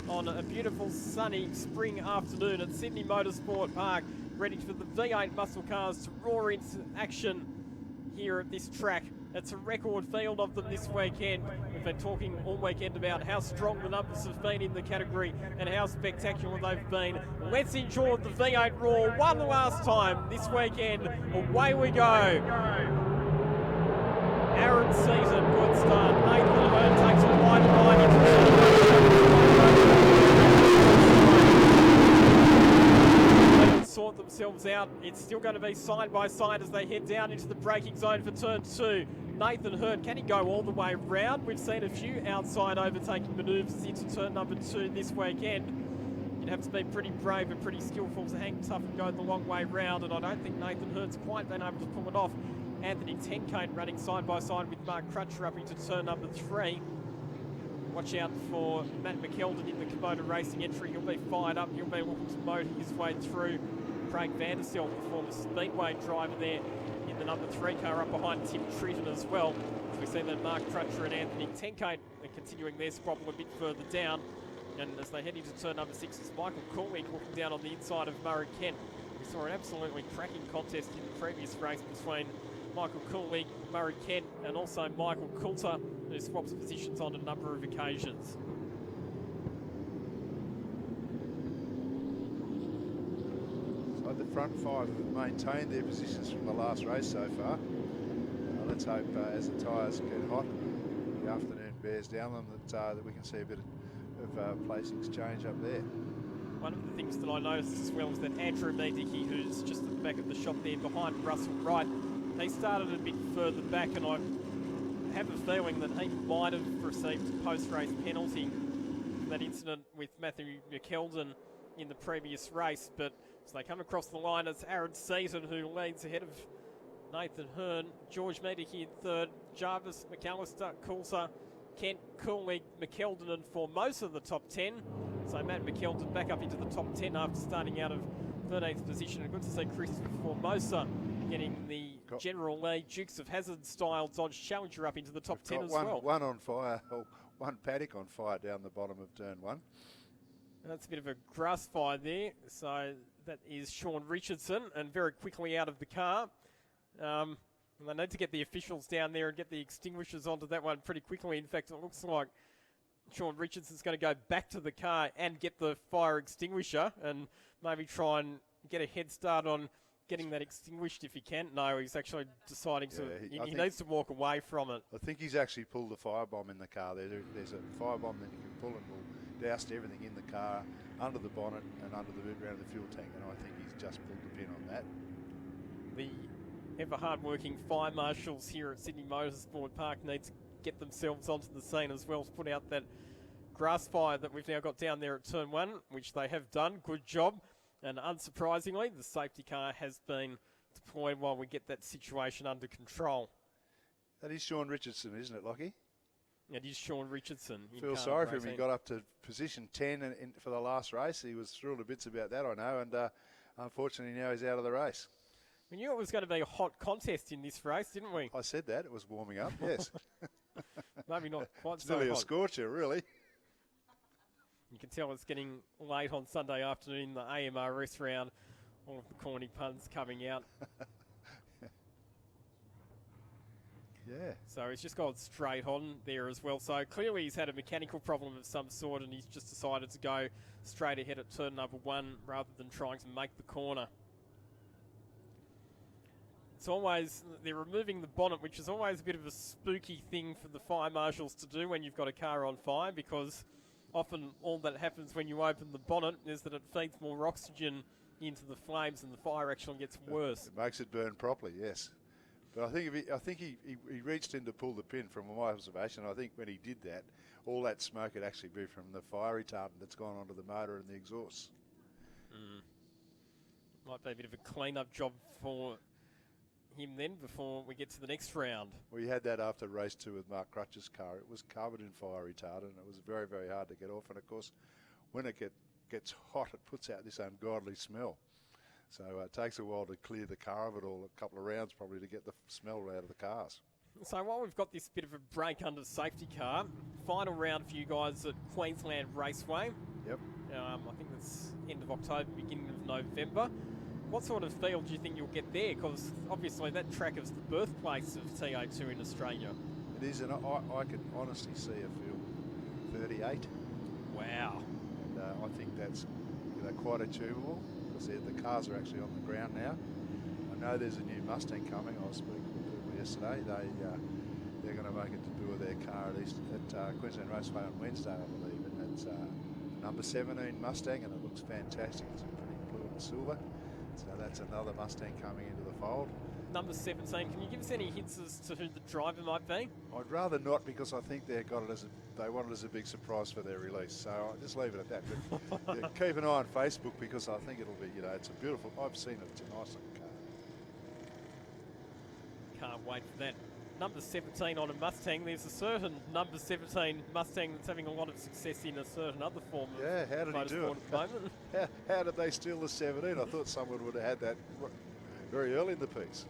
on a beautiful sunny spring afternoon at Sydney Motorsport Park, ready for the V8 muscle cars to roar into action here at this track. It's a record field of them this weekend. We've been talking all weekend about how strong the numbers have been in the category and how spectacular they've been. Let's enjoy the V8 roar one last time this weekend. Away we go. AMRS season, good start. Nathan Hearn takes a wide line into the sort themselves out. It's still going to be side by side as they head down into the braking zone for turn 2. Nathan Hearn, can he go all the way round? We've seen a few outside overtaking manoeuvres into turn number 2 this weekend. You'd have to be pretty brave and pretty skillful to hang tough and go the long way round, and I don't think Nathan Hearn's quite been able to pull it off. Anthony Tenkate running side by side with Mark Crutcher up into turn number 3. Watch out for Matt McKeldin in the Kubota Racing entry. He'll be fired up. He'll be looking to motor his way through. Craig Vanderstel, the former Speedway driver there in the number 3 car up behind Tim Tritton as well. As we see that Mark Crutcher and Anthony Tenkate are continuing their squabble a bit further down. And as they head into turn number 6, it's Michael Cooley looking down on the inside of Murray Kent. We saw an absolutely cracking contest in the previous race between Michael Cooley, Murray Kent, and also Michael Coulter, who swaps positions on a number of occasions. So the front 5 have maintained their positions from the last race so far. Let's hope as the tyres get hot, the afternoon bears down them, that we can see a bit of placings change up there. One of the things that I noticed as well is that Andrew Medicki, who's just at the back of the shop there behind Russell Wright, he started a bit further back, and I have a feeling that he might have received a post-race penalty for that incident with Matthew McKeldin in the previous race. But as they come across the line, it's Aaron Seaton who leads ahead of Nathan Hearn, George Medicki in third, Jarvis, McAllister, Coulter, Kent, Cooley, McKeldin and Formosa the top 10. So Matt McKeldin back up into the top 10 after starting out of 13th position. And good to see Christopher Formosa getting the General Lee Dukes of Hazzard style Dodge Challenger up into the top 10 as well. One on fire, or one paddock on fire down the bottom of turn 1. That's a bit of a grass fire there. So that is Sean Richardson, and very quickly out of the car. And they need to get the officials down there and get the extinguishers onto that one pretty quickly. In fact, it looks like Sean Richardson's going to go back to the car and get the fire extinguisher and maybe try and get a head start on getting that extinguished if he can. No, he's actually deciding he needs to walk away from it. I think he's actually pulled the firebomb in the car. There's a firebomb that he can pull and will douse everything in the car, under the bonnet and under the boot around the fuel tank, and I think he's just pulled the pin on that. The ever hard-working fire marshals here at Sydney Motorsport Park need to get themselves onto the scene as well to put out that grass fire that we've now got down there at turn 1, which they have done. Good job. And unsurprisingly, the safety car has been deployed while we get that situation under control. That is Sean Richardson, isn't it, Lockie? It is Sean Richardson. Feel sorry for him. He got up to position 10 for the last race. He was thrilled to bits about that, I know, and unfortunately now he's out of the race. We knew it was going to be a hot contest in this race, didn't we? I said that. It was warming up, yes. Maybe not quite it's so nearly hot. A scorcher, really. You can tell it's getting late on Sunday afternoon in the AMRS round. All of the corny puns coming out. Yeah. So he's just gone straight on there as well. So clearly he's had a mechanical problem of some sort, and he's just decided to go straight ahead at turn number 1 rather than trying to make the corner. It's always, they're removing the bonnet, which is always a bit of a spooky thing for the fire marshals to do when you've got a car on fire, because often all that happens when you open the bonnet is that it feeds more oxygen into the flames and the fire actually gets worse. It makes it burn properly, yes. But I think he reached in to pull the pin from my observation. I think when he did that, all that smoke had actually been from the fire retardant that's gone onto the motor and the exhaust. Might be a bit of a clean-up job for him then before we get to the next round. We had that after race 2 with Mark Crutcher's car. It was covered in fire retardant, and it was very, very hard to get off. And of course, when it gets hot, it puts out this ungodly smell. So it takes a while to clear the car of it all, a couple of rounds probably to get the smell out of the cars. So while we've got this bit of a break under safety car, final round for you guys at Queensland Raceway. Yep. I think that's end of October, beginning of November. What sort of field do you think you'll get there? Because obviously that track is the birthplace of TO2 in Australia. It is, and I could honestly see a field 38. Wow. And I think that's quite achievable because the cars are actually on the ground now. I know there's a new Mustang coming. I was speaking to people yesterday. They're going to make a debut of their car at Queensland Raceway on Wednesday, I believe, and it's number 17 Mustang, and it looks fantastic. It's pretty blue and silver. So that's another Mustang coming into the fold. Number 17, can you give us any hints as to who the driver might be? I'd rather not, because I think they want it as a big surprise for their release. So I'll just leave it at that. But yeah, keep an eye on Facebook, because I think it'll be, it's a beautiful, I've seen it, it's a nice looking car. Can't wait for that. Number 17 on a Mustang. There's a certain number 17 Mustang that's having a lot of success in a certain other form of how did he do it? at the moment. How did they steal the 17? I thought someone would have had that very early in the piece.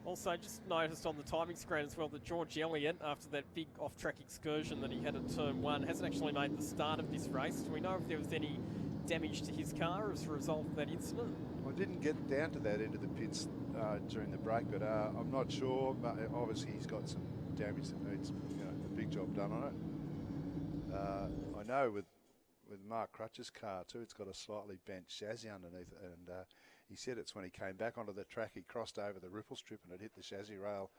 Also, just noticed on the timing screen as well that George Elliott, after that big off-track excursion that he had at Turn 1, hasn't actually made the start of this race. Do we know if there was any damage to his car as a result of that incident? I didn't get down to that into the pits during the break, but I'm not sure. But obviously, he's got some damage that needs a big job done on it. I know with Mark Crutch's car too, it's got a slightly bent chassis underneath it, and he said it's when he came back onto the track, he crossed over the ripple strip and it hit the chassis rail,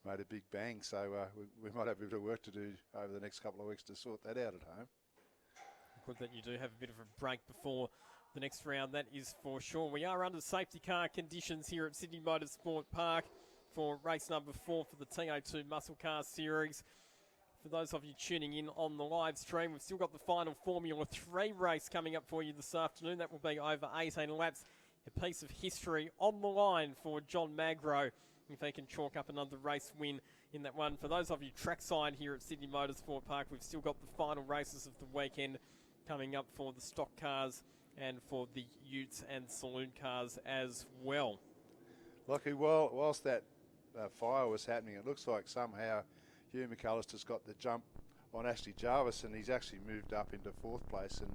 made a big bang. So we might have a bit of work to do over the next couple of weeks to sort that out at home. Good that you do have a bit of a break before the next round, that is for sure. We are under safety car conditions here at Sydney Motorsport Park for race number 4 for the TO2 Muscle Car Series. For those of you tuning in on the live stream, we've still got the final Formula 3 race coming up for you this afternoon. That will be over 18 laps. A piece of history on the line for John Magro, if they can chalk up another race win in that one. For those of you trackside here at Sydney Motorsport Park, we've still got the final races of the weekend coming up for the stock cars and for the utes and saloon cars as well. Lucky, whilst that fire was happening, it looks like somehow Hugh McAllister's got the jump on Ashley Jarvis, and he's actually moved up into 4th place, and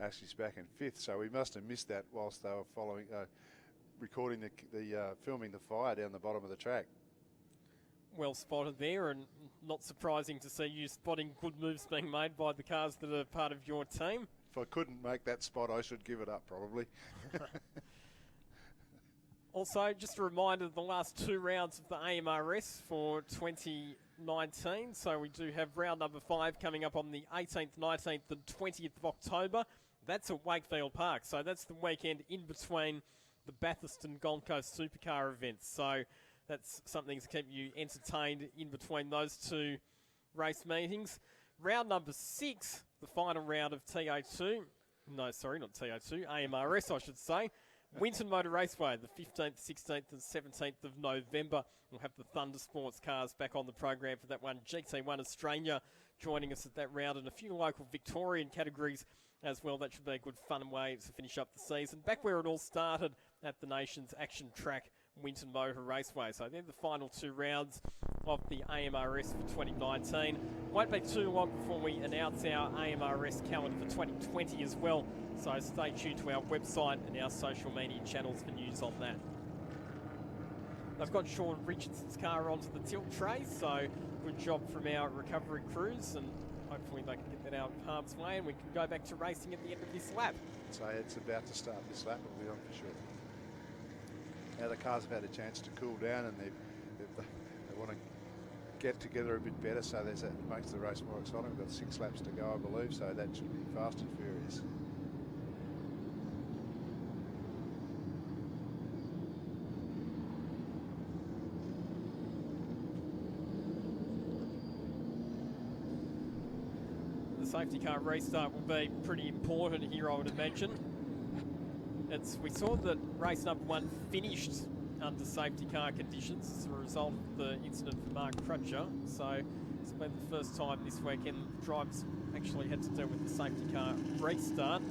Ashley's back in 5th. So we must have missed that whilst they were recording filming the fire down the bottom of the track. Well spotted there, and not surprising to see you spotting good moves being made by the cars that are part of your team. If I couldn't make that spot, I should give it up probably. Also, just a reminder, the last 2 rounds of the AMRS for 2019. So we do have round number 5 coming up on the 18th, 19th and 20th of October. That's at Wakefield Park. So that's the weekend in between the Bathurst and Gold Coast Supercar events. So that's something to keep you entertained in between those 2 race meetings. Round number 6, the final round of TO2. No, sorry, not TO2, AMRS I should say. Winton Motor Raceway, the 15th, 16th and 17th of November. We'll have the Thunder Sports cars back on the program for that one. GT1 Australia joining us at that round, and a few local Victorian categories as well. That should be a good fun way to finish up the season. Back where it all started at the nation's action track, Winton Motor Raceway. So they're the final 2 rounds of the AMRS for 2019. Won't be too long before we announce our AMRS calendar for 2020 as well. So stay tuned to our website and our social media channels for news on that. They've got Sean Richardson's car onto the tilt tray, so good job from our recovery crews, and hopefully they can get that out of harm's way and we can go back to racing at the end of this lap. So it's about to start this lap, it'll be on for sure. Now the cars have had a chance to cool down, and they want to get together a bit better, so it makes the race more exciting. We've got 6 laps to go, I believe, so that should be fast and furious. The safety car restart will be pretty important here, I would imagine. We saw that race number 1 finished under safety car conditions as a result of the incident for Mark Crutcher. So it's been the first time this weekend the drivers actually had to deal with the safety car restart.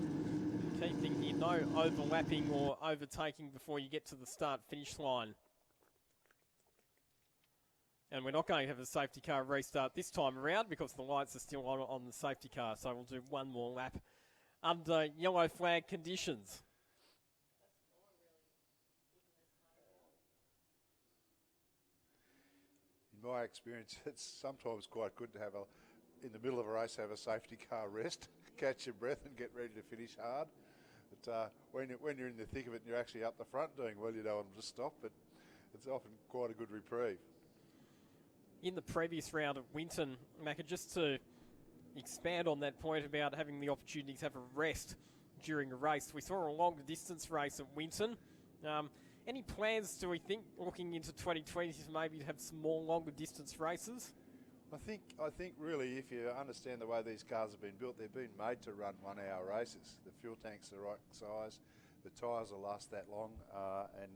The key thing here, no overlapping or overtaking before you get to the start-finish line. And we're not going to have a safety car restart this time around because the lights are still on the safety car. So we'll do one more lap under yellow flag conditions. In my experience, it's sometimes quite good to have in the middle of a race, have a safety car rest, catch your breath and get ready to finish hard. But when you're in the thick of it and you're actually up the front doing well, you don't want them to stop, but it's often quite a good reprieve. In the previous round at Winton, Macca, just to expand on that point about having the opportunity to have a rest during a race, we saw a longer distance race at Winton. Any plans, do we think, looking into 2020, maybe to have some more longer distance races? I think really, if you understand the way these cars have been built, they've been made to run 1 hour races. The fuel tank's the right size, the tyres will last that long, and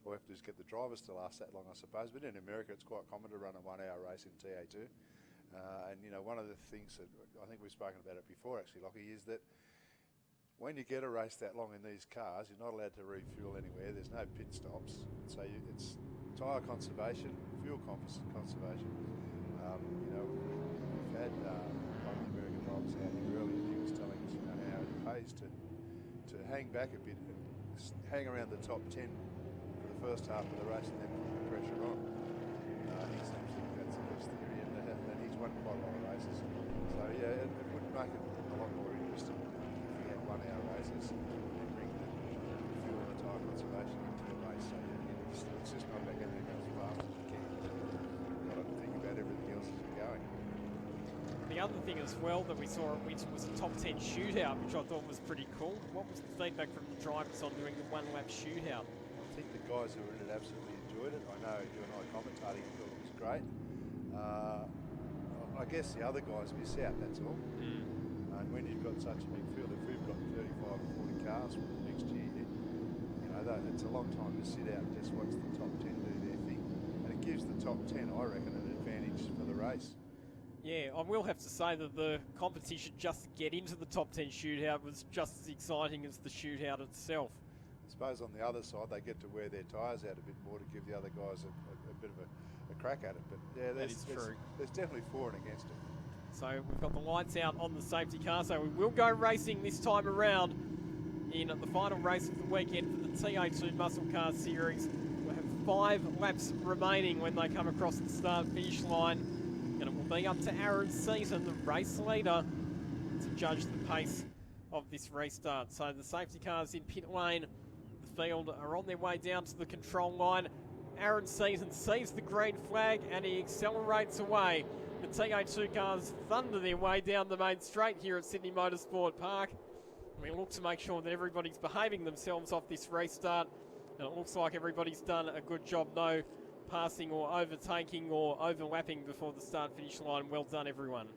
all we have to do is get the drivers to last that long, I suppose. But in America, it's quite common to run a 1 hour race in TA2. And, you know, one of the things that I think we've spoken about it before, actually, Lockie, is that when you get a race that long in these cars, you're not allowed to refuel anywhere. There's no pit stops. So it's tyre conservation, fuel conservation. You know, we've had one of the American drivers out here earlier, and he was telling us, you know, how it pays to hang back a bit and hang around the top 10 for the first half of the race and then put the pressure on. He seems to think that's the best theory, and he's won quite a lot of races. So yeah, it would make it a lot more interesting if we had 1 hour races and bring the fuel and tyre conservation into the race. So it's just not about getting as fast as you can. You've got to think about everything else as you're going. The other thing as well that we saw at Winton was a top 10 shootout, which I thought was pretty cool. What was the feedback from the drivers on doing the one-lap shootout? I think the guys who were in it absolutely enjoyed it. I know you and I commentating thought it was great. I guess the other guys miss out, that's all. And when you've got such a big field, if we've got 35 or 40 cars next year, you know, it's a long time to sit out and just watch the top 10 do their thing. And it gives the top 10, I reckon, an advantage for the race. Yeah, I will have to say that the competition just to get into the top 10 shootout was just as exciting as the shootout itself. I suppose on the other side, they get to wear their tyres out a bit more to give the other guys a bit of a crack at it. But yeah, there's definitely for and against it. So we've got the lights out on the safety car, so we will go racing this time around in the final race of the weekend for the TA2 Muscle Car Series. We'll have 5 laps remaining when they come across the start-finish line, and it will be up to Aaron Seaton, the race leader, to judge the pace of this restart. So the safety cars in pit lane, the field are on their way down to the control line. Aaron Seaton sees the green flag and he accelerates away. The TA2 cars thunder their way down the main straight here at Sydney Motorsport Park. We look to make sure that everybody's behaving themselves off this restart, and it looks like everybody's done a good job. No passing or overtaking or overlapping before the start-finish line. Well done, everyone.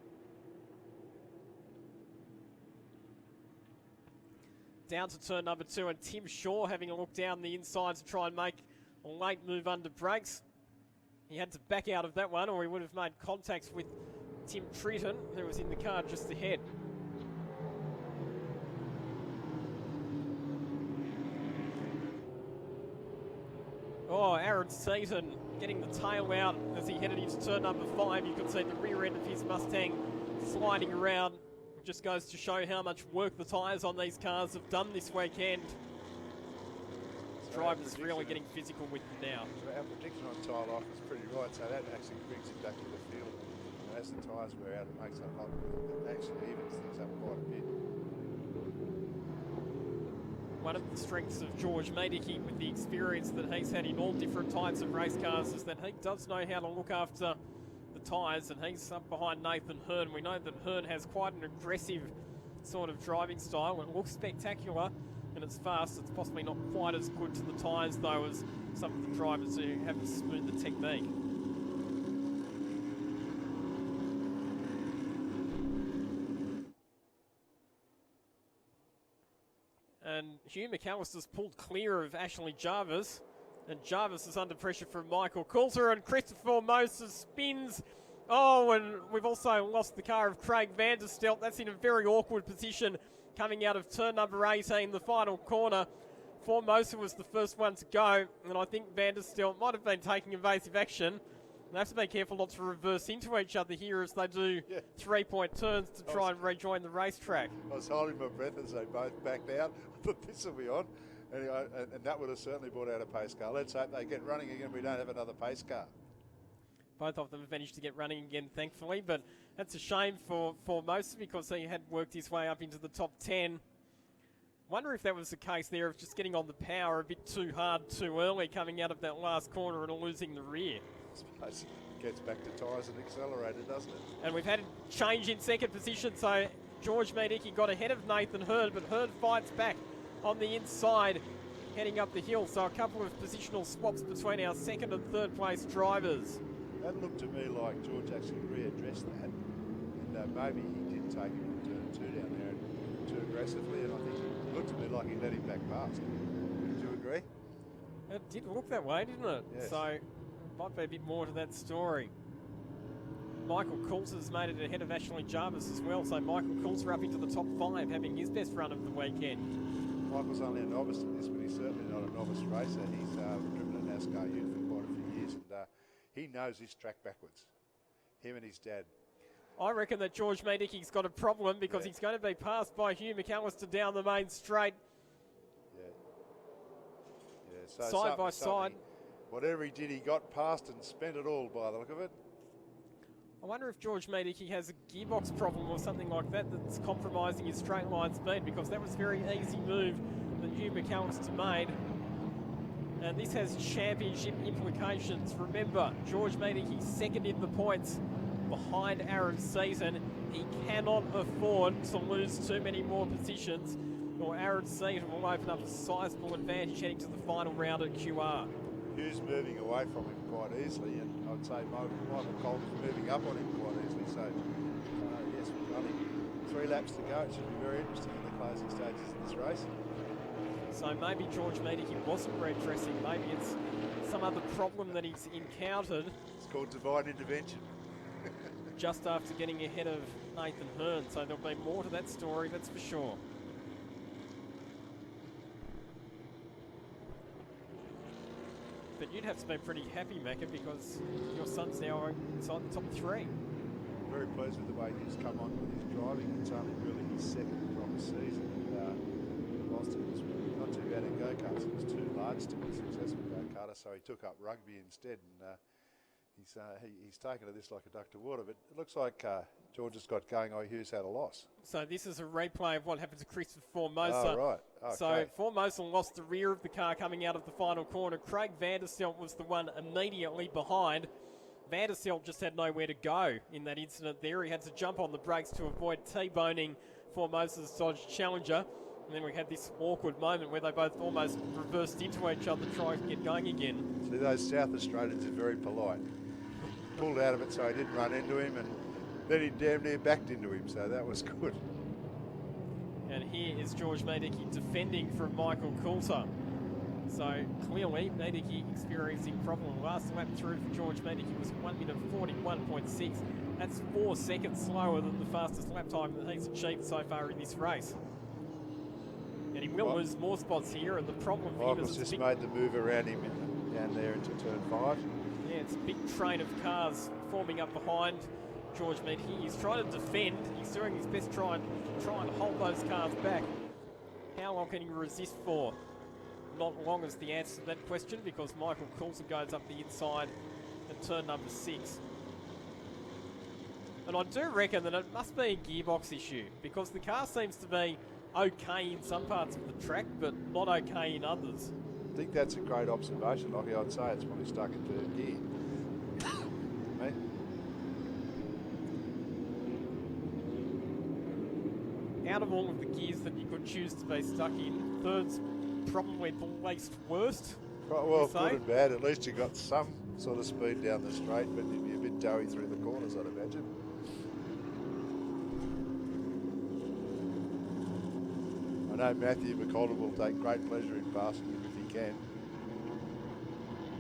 Down to turn number 2, and Tim Shaw having a look down the inside to try and make a late move under brakes. He had to back out of that one, or he would have made contact with Tim Tritton, who was in the car just ahead. Oh, Aaron Seaton getting the tail out as he headed into turn number 5. You could see the rear end of his Mustang sliding around. It just goes to show how much work the tyres on these cars have done this weekend. Drivers really getting physical with them now. So our prediction on tyre life is pretty right, so that actually brings it back to the field. And as the tyres wear out, it makes it actually evens things up quite a bit. One of the strengths of George Medici, with the experience that he's had in all different types of race cars, is that he does know how to look after the tyres, and he's up behind Nathan Hearn. We know that Hearn has quite an aggressive sort of driving style. It looks spectacular and it's fast. It's possibly not quite as good to the tyres though as some of the drivers who have a smoother technique. And Hugh McAllister's pulled clear of Ashley Jarvis, and Jarvis is under pressure from Michael Coulter, and Christopher Moses spins. Oh, and we've also lost the car of Craig Vanderstelt. That's in a very awkward position coming out of turn number 18, the final corner. Formosa was the first one to go, and I think Vanderstelt might have been taking evasive action. They have to be careful not to reverse into each other here as they do 3-point turns to try and rejoin the racetrack. I was holding my breath as they both backed out. I thought this will be on. Anyway, and that would have certainly brought out a pace car. Let's hope they get running again. We don't have another pace car. Both of them have managed to get running again, thankfully, but that's a shame for Formosa because he had worked his way up into the top 10. Wonder if that was the case there of just getting on the power a bit too hard too early coming out of that last corner and losing the rear. I suppose it gets back to tyres and accelerator, doesn't it? And we've had a change in second position, so George Medicki got ahead of Nathan Hurd, but Hurd fights back on the inside heading up the hill. So a couple of positional swaps between our second and third place drivers. That looked to me like George actually readdressed that, and maybe he did take him in turn 2 down there too aggressively, and I think it looked to me like he let him back past. Would you agree? It did look that way, didn't it? Yes. So might be a bit more to that story. Michael Coulter's made it ahead of Ashley Jarvis as well, so Michael Coulter up into the top 5, having his best run of the weekend. Michael's only a novice in this, but he's certainly not a novice racer. He's driven a NASCAR ute for quite a few years, and he knows this track backwards. Him and his dad. I reckon that George Medicki's got a problem because he's going to be passed by Hugh McAllister down the main straight. So side by side. Whatever he did, he got past and spent it all by the look of it. I wonder if George Medicki has a gearbox problem or something like that that's compromising his straight line speed, because that was a very easy move that Hugh McAllister made. And this has championship implications. Remember, George Medicki second in the points behind Aaron Seaton. He cannot afford to lose too many more positions, or Aaron Seaton will open up a sizable advantage heading to the final round at QR. Hugh's moving away from him quite easily, and I'd say Michael Coulter's moving up on him quite easily. So, yes, we've only 3 laps to go. It should be very interesting in the closing stages of this race. So maybe George Medicki wasn't redressing. Maybe it's some other problem that he's encountered. It's called divine intervention. Just after getting ahead of Nathan Hearn. So there'll be more to that story, that's for sure. But you'd have to be pretty happy, Macca, because your son's now inside the top 3. Very pleased with the way he's come on with his driving. It's only really his second proper season. Whilst he was not too bad in go-karts, it was too large to be successful go-karter, so he took up rugby instead. And he's taken to this like a duck to water. But it looks like George has got going. Hughes had a loss. So this is a replay of what happened to Christopher Formosa. Oh, right. Okay. So Formosa lost the rear of the car coming out of the final corner. Craig Vanderselt was the one immediately behind. Vanderselt just had nowhere to go in that incident there. He had to jump on the brakes to avoid T-boning Formosa's Dodge Challenger. And then we had this awkward moment where they both almost reversed into each other trying to get going again. See, those South Australians are very polite. Pulled out of it so he didn't run into him, and then he damn near backed into him, so that was good. And here is George Medicki defending from Michael Coulter. So clearly Medicki experiencing problem. Last lap through for George Medicki was 1 minute 41.6. That's 4 seconds slower than the fastest lap time that he's achieved so far in this race. And he will lose more spots here, and the problem for him is Michael's just made the move around him down there into turn 5. Yeah, it's a big train of cars forming up behind George Medicki. He's trying to defend. He's doing his best trying to hold those cars back. How long can he resist for? Not long is the answer to that question, because Michael Coulter goes up the inside at turn number 6. And I do reckon that it must be a gearbox issue, because the car seems to be okay in some parts of the track, but not okay in others. I think that's a great observation, Lockie. I'd say it's probably stuck in third gear. Mate. Out of all of the gears that you could choose to be stuck in, third's probably the least worst. Well, good and bad. At least you got some sort of speed down the straight, but you'd be a bit doughy through the corners, I'd imagine. I know Matthew McColder will take great pleasure in passing him if he can.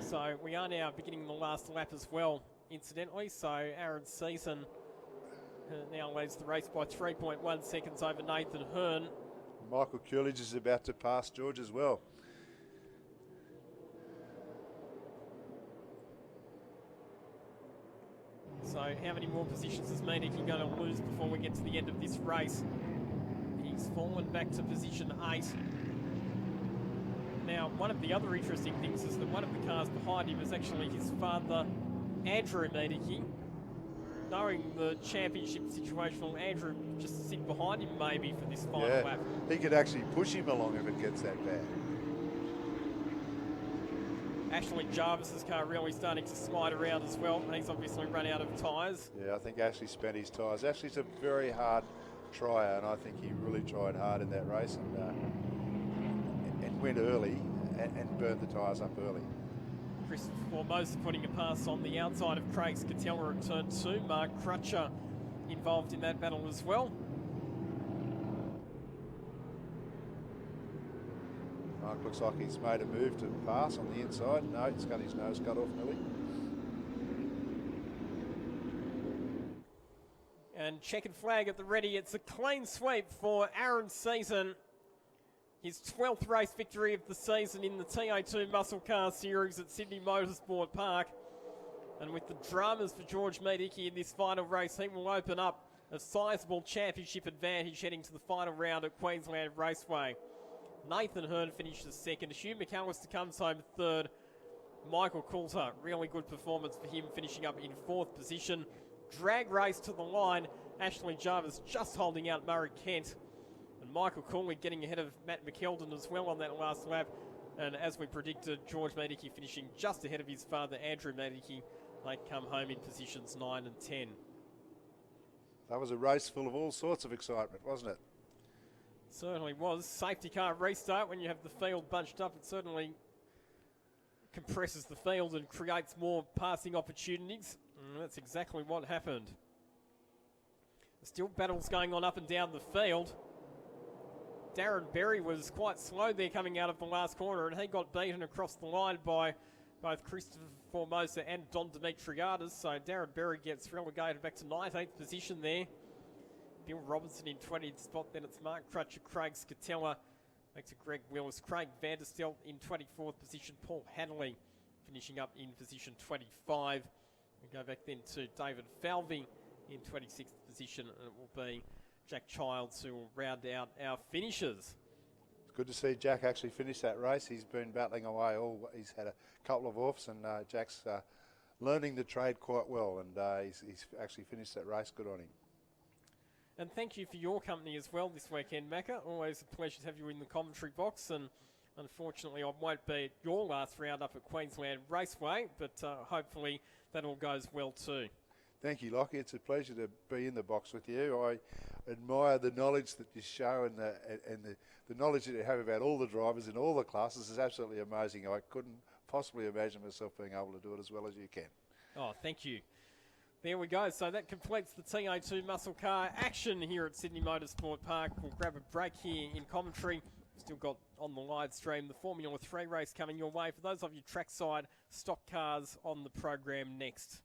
So we are now beginning the last lap as well, incidentally. So Aaron Seaton now leads the race by 3.1 seconds over Nathan Hearn. Michael Coolidge is about to pass George as well. So how many more positions is Meadicke going to lose before we get to the end of this race? He's fallen back to position 8. Now, one of the other interesting things is that one of the cars behind him is actually his father, Andrew Meadicke. Knowing the championship situation, will Andrew just sit behind him maybe for this final lap? He could actually push him along if it gets that bad. Ashley Jarvis's car really starting to slide around as well. He's obviously run out of tyres. Yeah, I think Ashley spent his tyres. Ashley's a very hard trier, and I think he really tried hard in that race and went early and burned the tyres up early. Christopher Formosa putting a pass on the outside of Craig Scatella at turn 2. Mark Crutcher involved in that battle as well. Mark looks like he's made a move to pass on the inside. No, he's got his nose cut off nearly. And checkered flag at the ready. It's a clean sweep for Aaron Season. His 12th race victory of the season in the TA2 Muscle Car Series at Sydney Motorsport Park. And with the dramas for George Meadicke in this final race, he will open up a sizable championship advantage heading to the final round at Queensland Raceway. Nathan Hearn finishes second. Hugh McAllister comes home third. Michael Coulter, really good performance for him, finishing up in 4th position. Drag race to the line. Ashley Jarvis just holding out Murray Kent. And Michael Cooley getting ahead of Matt McKeldin as well on that last lap. And as we predicted, George Meadicke finishing just ahead of his father, Andrew Meadicke. They come home in positions 9 and 10. That was a race full of all sorts of excitement, wasn't it? Certainly was. Safety car restart when you have the field bunched up. It certainly compresses the field and creates more passing opportunities. And that's exactly what happened. Still battles going on up and down the field. Darren Berry was quite slow there coming out of the last corner, and he got beaten across the line by both Christopher Formosa and Don Dimitriadis. So Darren Berry gets relegated back to 19th position there. Bill Robinson in 20th spot, then it's Mark Crutcher, Craig Scatella, back to Greg Willis, Craig Vanderstelt in 24th position, Paul Hanley finishing up in position 25. We go back then to David Falvey in 26th position, and it will be Jack Childs who will round out our finishers. It's good to see Jack actually finish that race. He's been battling away he's had a couple of offs, and Jack's learning the trade quite well, and he's actually finished that race. Good on him. And thank you for your company as well this weekend, Macca. Always a pleasure to have you in the commentary box, and unfortunately I won't be at your last round up at Queensland Raceway, but hopefully that all goes well too. Thank you, Lockie. It's a pleasure to be in the box with you. I admire the knowledge that you show and the knowledge that you have about all the drivers in all the classes is absolutely amazing. I couldn't possibly imagine myself being able to do it as well as you can. Oh, thank you. There we go. So that completes the TA2 muscle car action here at Sydney Motorsport Park. We'll grab a break here in commentary. Still got on the live stream the Formula 3 race coming your way. For those of you trackside, stock cars on the program next.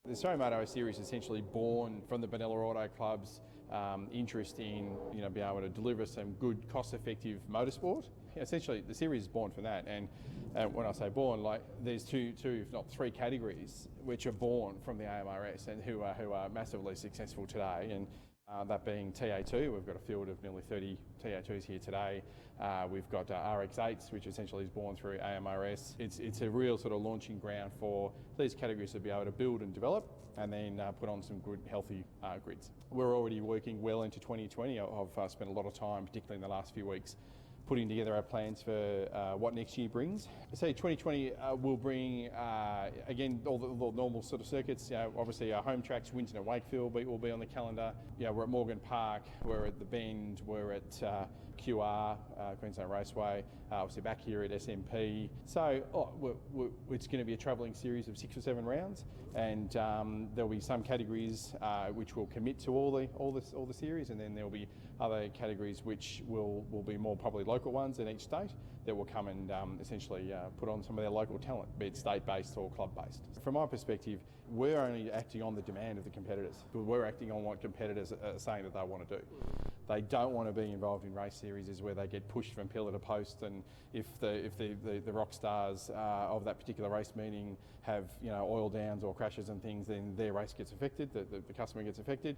The Australian Moto Series is essentially born from the Benella Auto Club's interest in being able to deliver some good, cost-effective motorsport. Essentially, the series is born from that, and when I say born, like there's two, if not three categories which are born from the AMRS and who are massively successful today, and that being TA2. We've got a field of nearly 30 TA2s here today. We've got RX8s, which essentially is born through AMRS. It's a real sort of launching ground for these categories to be able to build and develop and then put on some good, healthy grids. We're already working well into 2020. I've spent a lot of time, particularly in the last few weeks, putting together our plans for what next year brings. So 2020 will bring, again, all the normal sort of circuits. Obviously our home tracks, Winton and Wakefield will be on the calendar. We're at Morgan Park, we're at the Bend, we're at QR, Queensland Raceway, obviously back here at SMP. So it's going to be a travelling series of 6 or 7 rounds, and there'll be some categories which will commit to all the series, and then there'll be other categories which will be more probably local ones in each state that will come and essentially put on some of their local talent, be it state-based or club-based. From my perspective, we're only acting on the demand of the competitors. We're acting on what competitors are saying that they want to do. They don't want to be involved in race series where they get pushed from pillar to post, and if the rock stars of that particular race meeting have oil downs or crashes and things, then their race gets affected, the customer gets affected.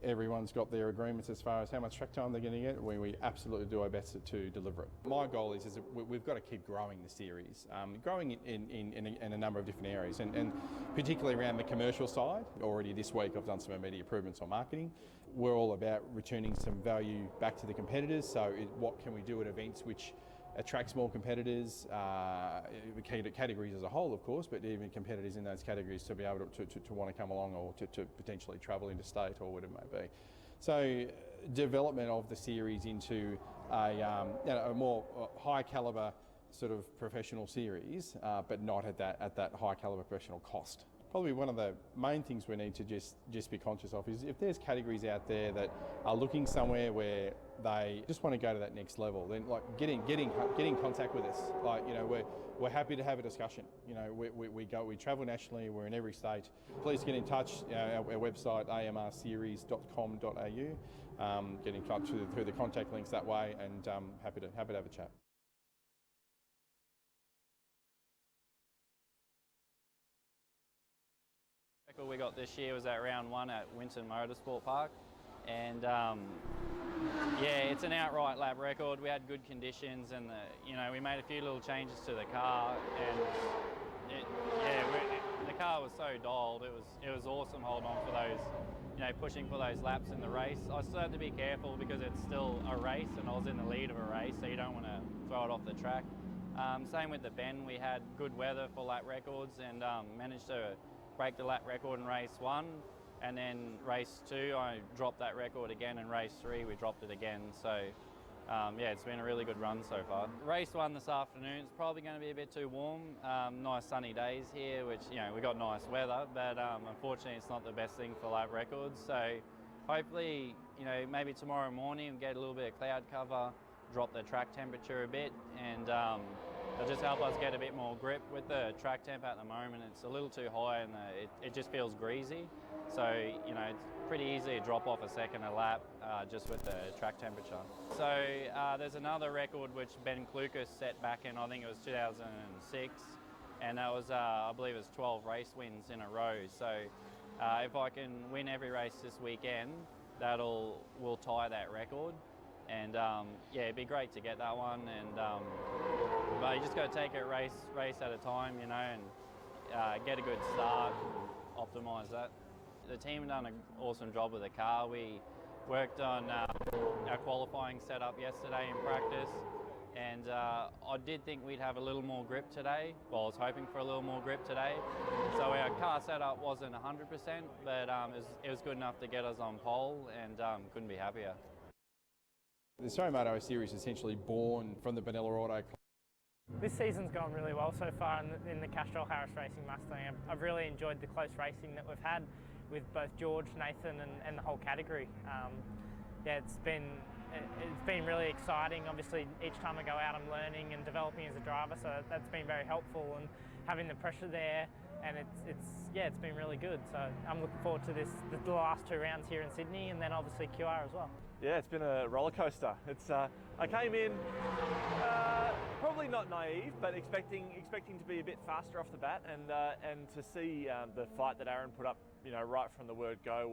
Everyone's got their agreements as far as how much track time they're going to get. We absolutely do our best to deliver it. My goal is that we've got to keep growing the series, growing in a number of different areas, and particularly around the commercial side. Already this week I've done some immediate improvements on marketing. We're all about returning some value back to the competitors, so what can we do at events which attracts more competitors, categories as a whole of course, but even competitors in those categories to be able to want to come along or to potentially travel interstate or whatever it may be. So development of the series into a more high calibre sort of professional series, but not at that high calibre professional cost. Probably one of the main things we need to just be conscious of is if there's categories out there that are looking somewhere where they just want to go to that next level, then like get in contact with us. Like we're happy to have a discussion. We travel nationally. We're in every state. Please get in touch. Our website amrseries.com.au. Get in touch through the contact links that way, and happy to have a chat. We got this year was at round 1 at Winton Motorsport Park, and it's an outright lap record. We had good conditions, and we made a few little changes to the car, and the car was so dialed. It was awesome holding on for those, pushing for those laps in the race. I still had to be careful because it's still a race, and I was in the lead of a race, so you don't want to throw it off the track. Same with the bend. We had good weather for lap records, and managed to break the lap record in race 1, and then race 2 I dropped that record again, and race 3 we dropped it again. So it's been a really good run so far. Race 1 this afternoon, it's probably going to be a bit too warm. Nice sunny days here, which we got nice weather, but unfortunately it's not the best thing for lap records. So hopefully maybe tomorrow morning we'll get a little bit of cloud cover, drop the track temperature a bit, and it'll just help us get a bit more grip. With the track temp at the moment, it's a little too high, and it just feels greasy. So it's pretty easy to drop off a second a lap just with the track temperature. So there's another record which Ben Klukas set back in, I think it was 2006, and that was I believe it was 12 race wins in a row. So if I can win every race this weekend, will tie that record. And it'd be great to get that one, and but you just got to take it race at a time, and get a good start, and optimise that. The team done an awesome job with the car. We worked on our qualifying setup yesterday in practice, and I did think we'd have a little more grip today. Well, I was hoping for a little more grip today. So our car setup wasn't 100%, but it was good enough to get us on pole, and couldn't be happier. The Australian Moto Series is essentially born from the Benella Auto Club. This season's gone really well so far in the Castrol Harris Racing Mustang. I've really enjoyed the close racing that we've had with both George, Nathan and the whole category. It's been really exciting. Obviously each time I go out I'm learning and developing as a driver, so that's been very helpful, and having the pressure there and it's been really good. So I'm looking forward to the last 2 rounds here in Sydney, and then obviously QR as well. Yeah, it's been a roller coaster. I came in probably not naive, but expecting to be a bit faster off the bat, and to see the fight that Aaron put up, right from the word go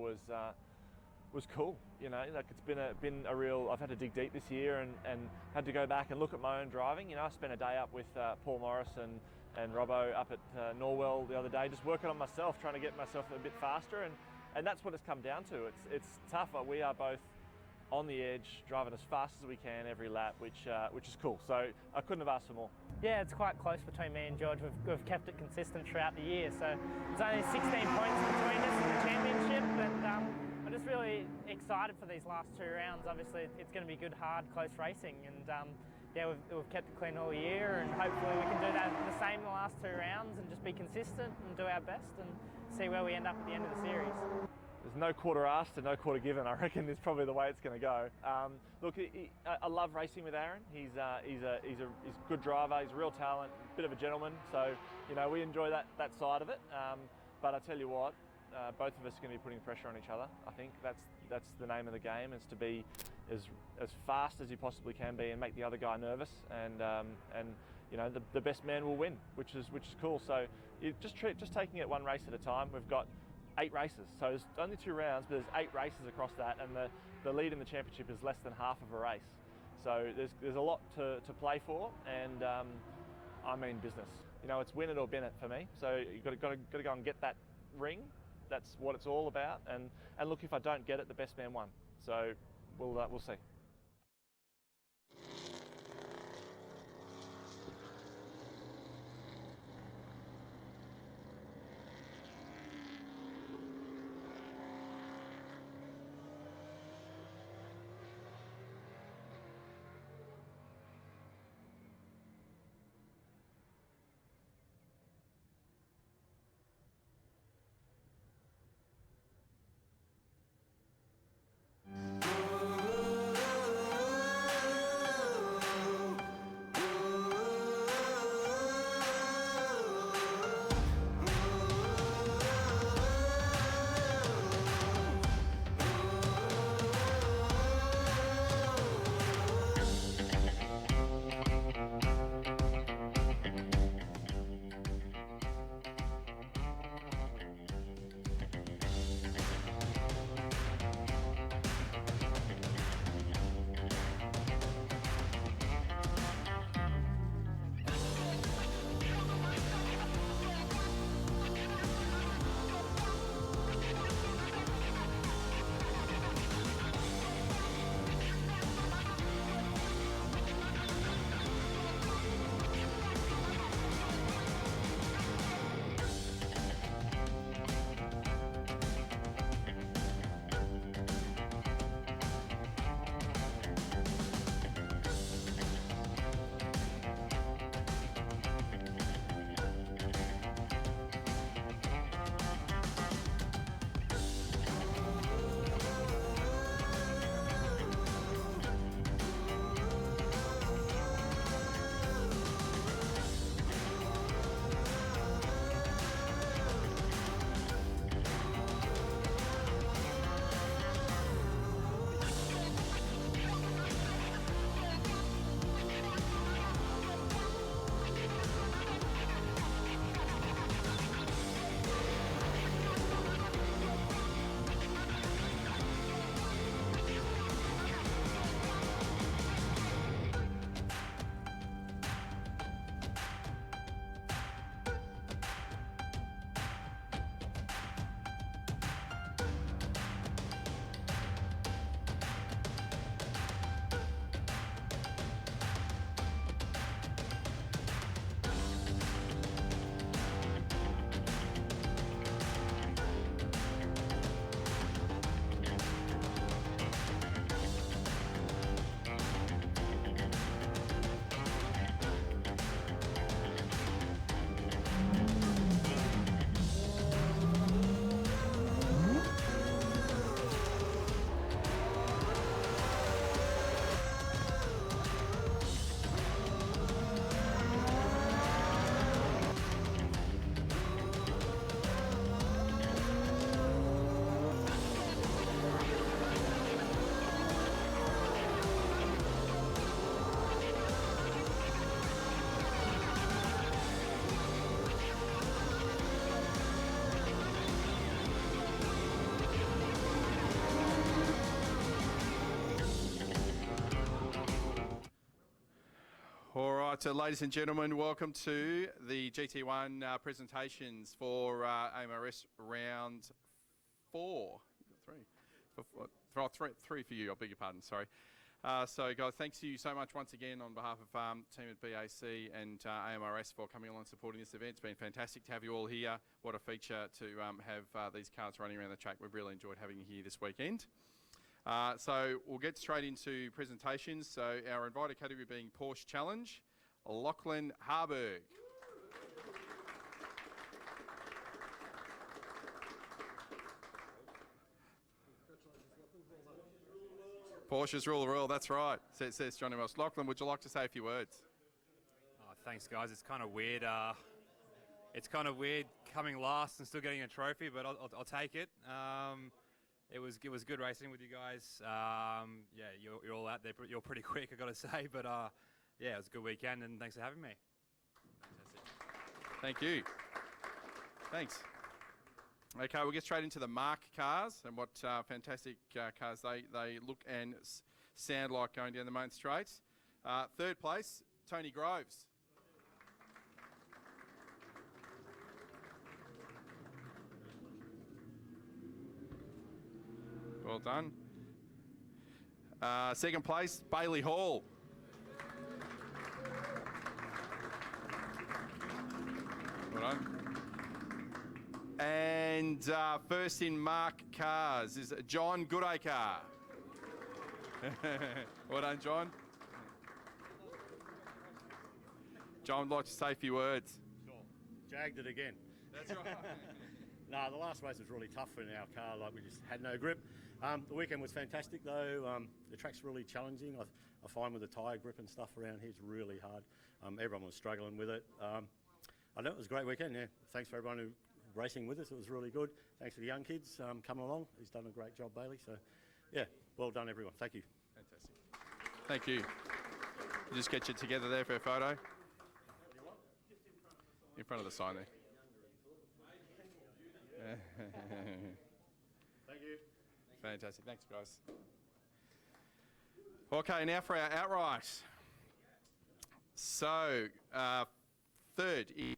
was cool. Like it's been a real. I've had to dig deep this year and had to go back and look at my own driving. I spent a day up with Paul Morris and Robbo up at Norwell the other day, just working on myself, trying to get myself a bit faster, and that's what it's come down to. It's tough. We are both on the edge, driving as fast as we can every lap, which is cool. So I couldn't have asked for more. Yeah, it's quite close between me and George. We've kept it consistent throughout the year. So there's only 16 points between us in the championship, and I'm just really excited for these last 2 rounds. Obviously, it's going to be good, hard, close racing, and we've kept it clean all year, and hopefully we can do that the same in the last 2 rounds and just be consistent and do our best and see where we end up at the end of the series. There's no quarter asked and no quarter given. I reckon is probably the way it's going to go. Look, I love racing with Aaron. He's a good driver. He's a real talent, bit of a gentleman. So we enjoy that side of it. But I tell you what, both of us are going to be putting pressure on each other. I think that's the name of the game, is to be as fast as you possibly can be and make the other guy nervous. And the best man will win, which is cool. So just taking it one race at a time. We've got 8 races, so there's only 2 rounds, but there's 8 races across that, and the lead in the championship is less than half of a race. So there's a lot to play for, and I mean business. It's win it or bin it for me. So you've got to go and get that ring. That's what it's all about. And look, if I don't get it, the best man won. So we'll see. right, ladies and gentlemen, welcome to the GT1 presentations for AMRS round 4. Three for you, I beg your pardon, sorry. So, guys, thanks to you so much once again on behalf of team at BAC and AMRS for coming along and supporting this event. It's been fantastic to have you all here. What a feature to have these cars running around the track. We've really enjoyed having you here this weekend. So we'll get straight into presentations. So our invited category being Porsche Challenge, Lachlan Harburg. Porsche's rule the world, that's right, says Johnny Wells. Lachlan, would you like to say a few words? Thanks, guys. It's kind of weird. It's kind of weird coming last and still getting a trophy, but I'll take it. It was good racing with you guys. Yeah, you're all out there. You're pretty quick, I got to say. But yeah, it was a good weekend, and thanks for having me. Thank you. Thanks. Okay, we'll get straight into the Mark cars and what fantastic cars they look and sound like going down the main straight. Third place, Tony Groves. Well done. Second place, Bailey Hall. Well done. And first in Mark cars is John Goodacre. Well done, John. John, would like to say a few words. Sure. Jagged it again. That's right. No, the last race was really tough in our car, like we just had no grip. The weekend was fantastic though. The track's really challenging. I find with the tyre grip and stuff around here, it's really hard. Everyone was struggling with it. I know it was a great weekend, yeah. Thanks for everyone who racing with us, it was really good. Thanks to the young kids coming along. He's done a great job, Bailey. So, yeah, well done everyone. Thank you. Fantastic. Thank you. We'll just get you together there for a photo. In front of the sign there. Thank you. Fantastic. Thanks, guys. Okay, now for our outright. So, third is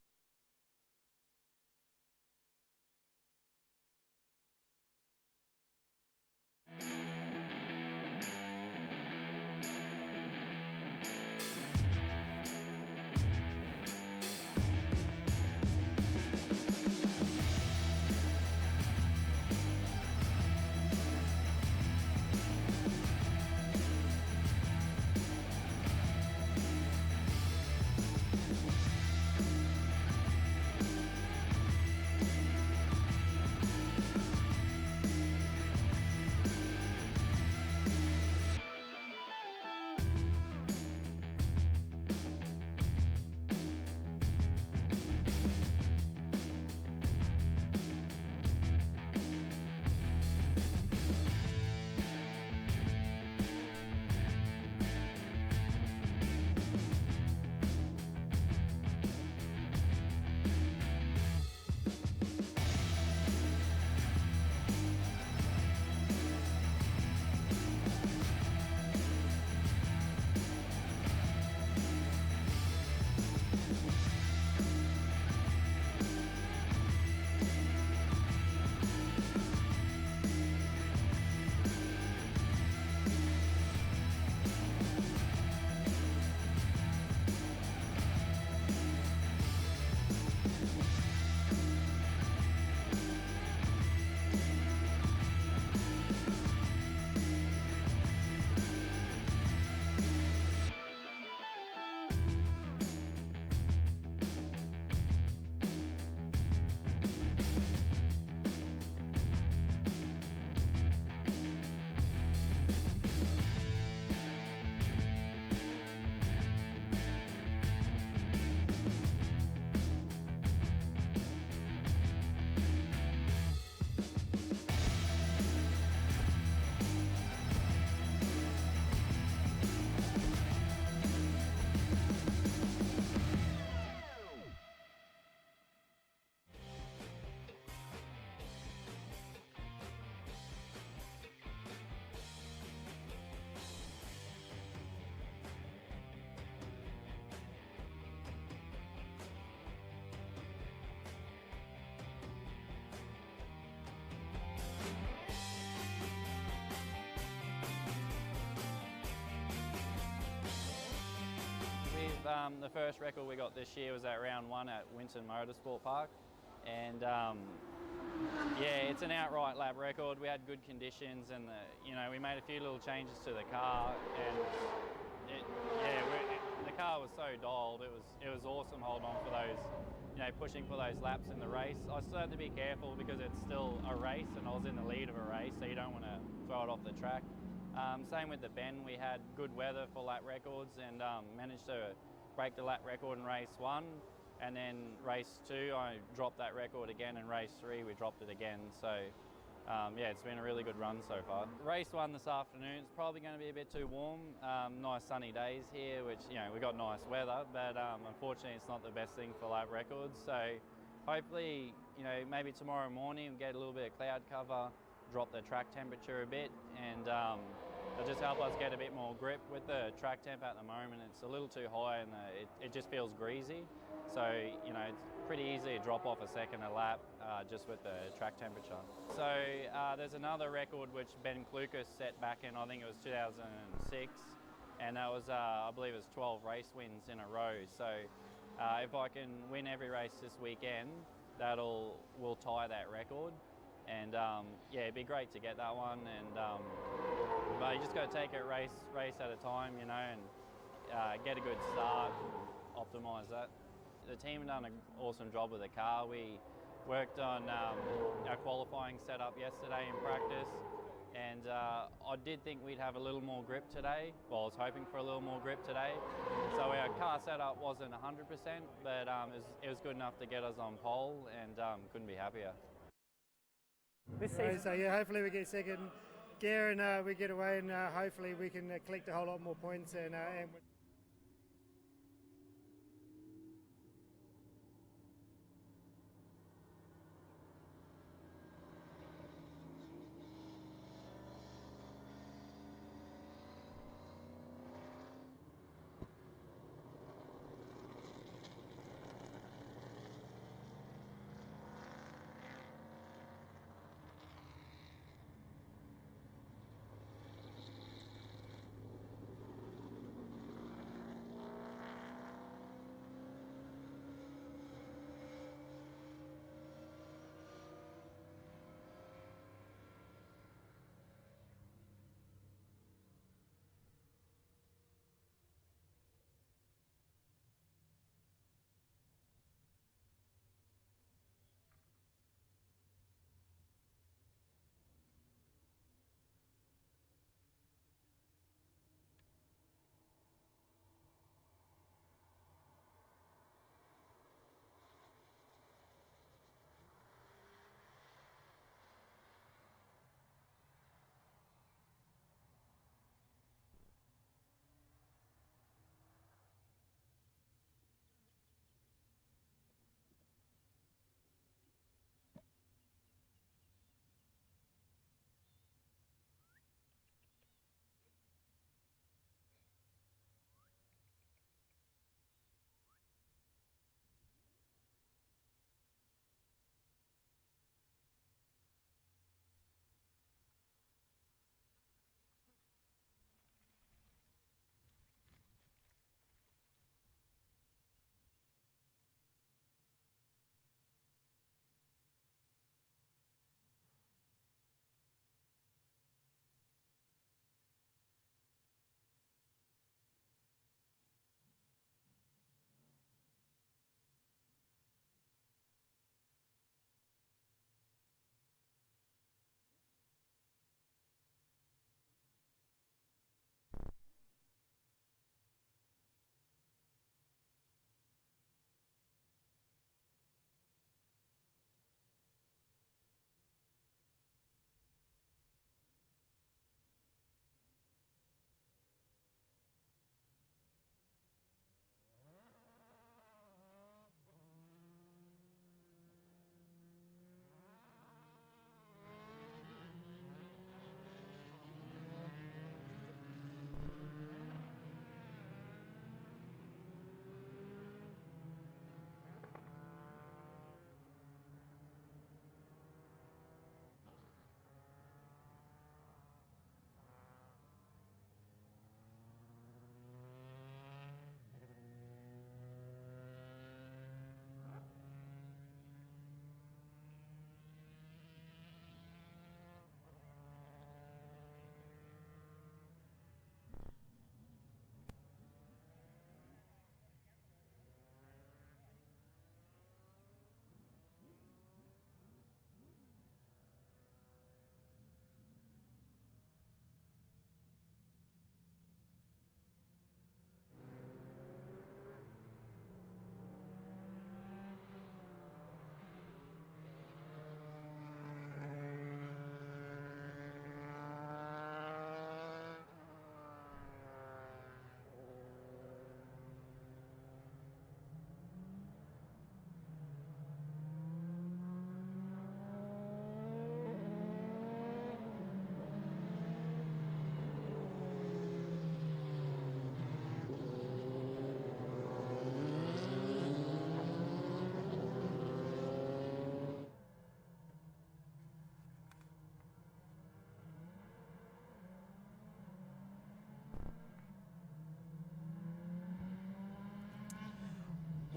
The first record we got this year was at round 1 at Winton Motorsport Park, and yeah, it's an outright lap record. We had good conditions, and we made a few little changes to the car, and the car was so dialed. It was awesome holding on for those, pushing for those laps in the race. I still had to be careful because it's still a race, and I was in the lead of a race, so you don't want to throw it off the track. Same with the bend. We had good weather for lap records, and managed to break the lap record in race 1. And then race 2, I dropped that record again, and race 3, we dropped it again. So, yeah, it's been a really good run so far. Race 1 this afternoon, it's probably going to be a bit too warm. Nice sunny days here, which, we got nice weather, but unfortunately it's not the best thing for lap records. So hopefully, maybe tomorrow morning we'll get a little bit of cloud cover, drop the track temperature a bit, and it'll just help us get a bit more grip. With the track temp at the moment, it's a little too high, and it just feels greasy. So, it's pretty easy to drop off a second a lap just with the track temperature. So there's another record which Ben Klukas set back in, I think it was 2006, and that was, I believe it was 12 race wins in a row. So if I can win every race this weekend, will tie that record. And yeah, it'd be great to get that one. And but you just got to take it race at a time, and get a good start, optimise that. The team done an awesome job with the car. We worked on our qualifying setup yesterday in practice, and I did think we'd have a little more grip today. Well, I was hoping for a little more grip today. So our car setup wasn't 100%, but it was good enough to get us on pole, and couldn't be happier. This season, so yeah, hopefully we get second gear and we get away, and hopefully we can collect a whole lot more points and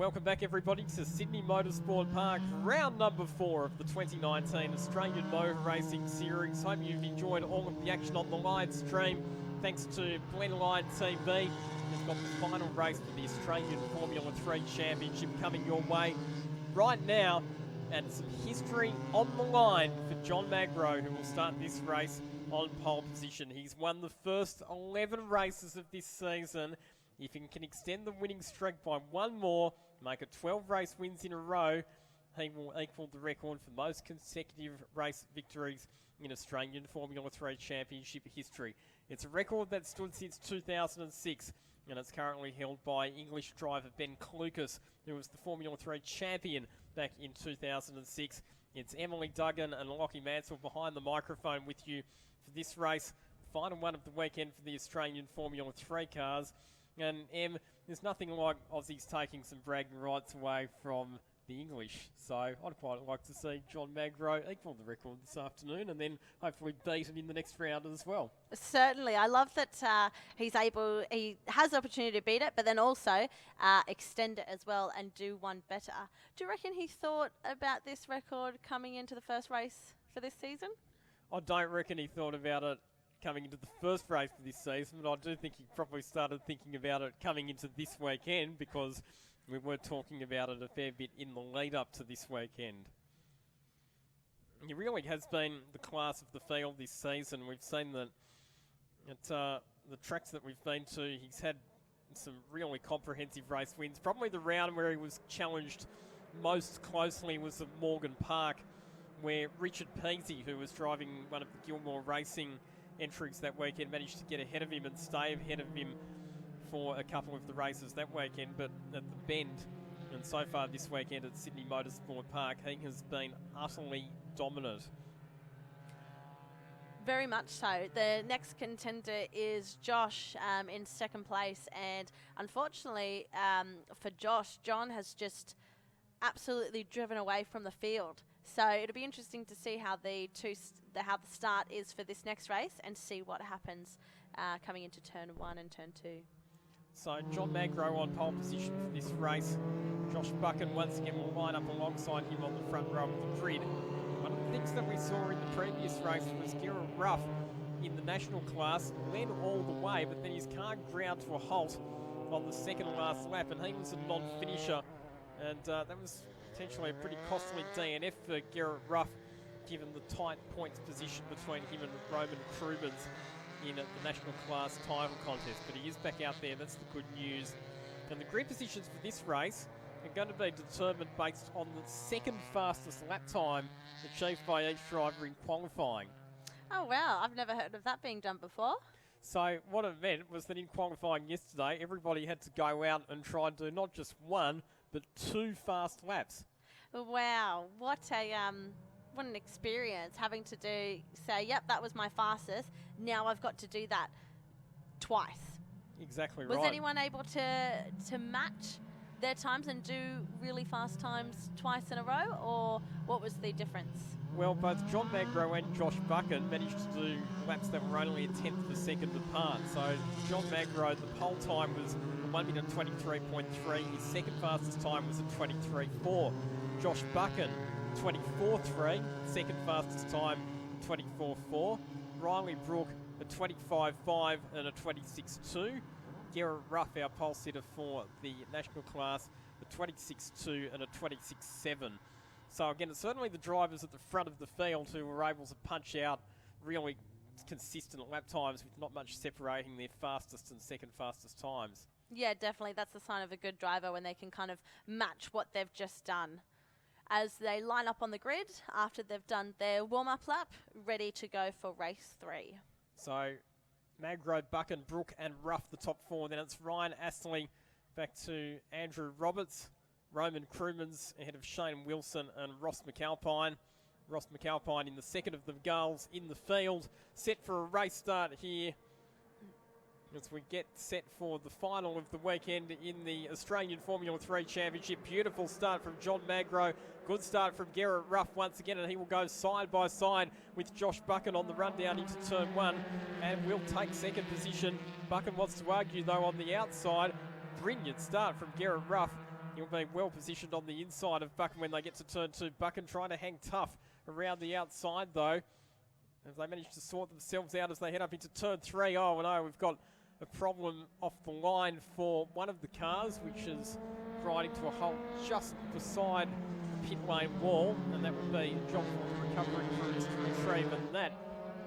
Welcome back, everybody, to Sydney Motorsport Park, round number 4 of the 2019 Australian Motor Racing Series. Hope you've enjoyed all of the action on the live stream. Thanks to Blendline TV. We've got the final race for the Australian Formula 3 Championship coming your way right now. And some history on the line for John Magro, who will start this race on pole position. He's won the first 11 races of this season. If he can extend the winning streak by one more, make it 12 race wins in a row, he will equal the record for most consecutive race victories in Australian Formula 3 Championship history. It's a record that stood since 2006, and it's currently held by English driver Ben Clucas, who was the Formula 3 champion back in 2006. It's Emily Duggan and Lockie Mansell behind the microphone with you for this race, final one of the weekend for the Australian Formula 3 cars. And Em, there's nothing like Aussies taking some bragging rights away from the English. So I'd quite like to see John Magro equal the record this afternoon and then hopefully beat it in the next round as well. Certainly. I love that he has the opportunity to beat it, but then also extend it as well and do one better. Do you reckon he thought about this record coming into the first race for this season? I don't reckon he thought about it coming into the first race for this season, but I do think he probably started thinking about it coming into this weekend, because we were talking about it a fair bit in the lead up to this weekend. He really has been the class of the field this season. We've seen that at the tracks that we've been to, he's had some really comprehensive race wins. Probably the round where he was challenged most closely was at Morgan Park, where Richard Peasy, who was driving one of the Gilmore Racing entries that weekend, managed to get ahead of him and stay ahead of him for a couple of the races that weekend. But at the Bend, and so far this weekend at Sydney Motorsport Park, he has been utterly dominant. Very much so. The next contender is Josh in second place, and unfortunately for Josh, John has just absolutely driven away from the field. So it'll be interesting to see how the start is for this next race and see what happens coming into turn 1 and turn 2. So John Magro on pole position for this race. Josh Buchan once again will line up alongside him on the front row of the grid. One of the things that we saw in the previous race was Gerard Ruff in the national class led all the way, but then his car ground to a halt on the second last lap, and he was a non-finisher, and that was potentially a pretty costly DNF for Gerard Ruff, given the tight points position between him and Roman Krubens in the national class title contest. But he is back out there, that's the good news. And the grid positions for this race are going to be determined based on the second fastest lap time achieved by each driver in qualifying. Oh wow, I've never heard of that being done before. So what it meant was that in qualifying yesterday, everybody had to go out and try and do not just one, but 2 fast laps. Wow, what an experience, having to say, yep, that was my fastest. Now I've got to do that twice. Exactly right. Was anyone able to match their times and do really fast times twice in a row, or what was the difference? Well, both John Magro and Josh Buchan managed to do laps that were only a tenth of a second apart. So John Magro, the pole time was 1 minute 23.3. His second fastest time was at 23.4. Josh Buchan, 24.3. Second fastest time, 24.4. Riley Brook, a 25.5 and a 26.2. Gerard Ruff, our pole sitter for the national class, a 26.2 and a 26.7. So again, it's certainly the drivers at the front of the field who were able to punch out really consistent lap times with not much separating their fastest and second fastest times. Yeah, definitely. That's the sign of a good driver, when they can kind of match what they've just done. As they line up on the grid after they've done their warm-up lap, ready to go for race 3. So Magro, Buchan, Brook and Ruff, the top 4. Then it's Ryan Astley back to Andrew Roberts. Roman Krumens ahead of Shane Wilson and Ross McAlpine. Ross McAlpine in the second of the Gulls in the field. Set for a race start here as we get set for the final of the weekend in the Australian Formula 3 Championship. Beautiful start from John Magro. Good start from Gerard Ruff once again, and he will go side by side with Josh Buchan on the run down into turn 1 and will take second position. Buchan wants to argue though on the outside. Brilliant start from Gerard Ruff. He'll be well positioned on the inside of Buchan when they get to turn 2. Buchan trying to hang tough around the outside though, as they manage to sort themselves out as they head up into turn 3. Oh no, we've got a problem off the line for one of the cars, which is riding to a halt just beside the pit lane wall, and that would be John Ford recovering crews to retrieve, and that,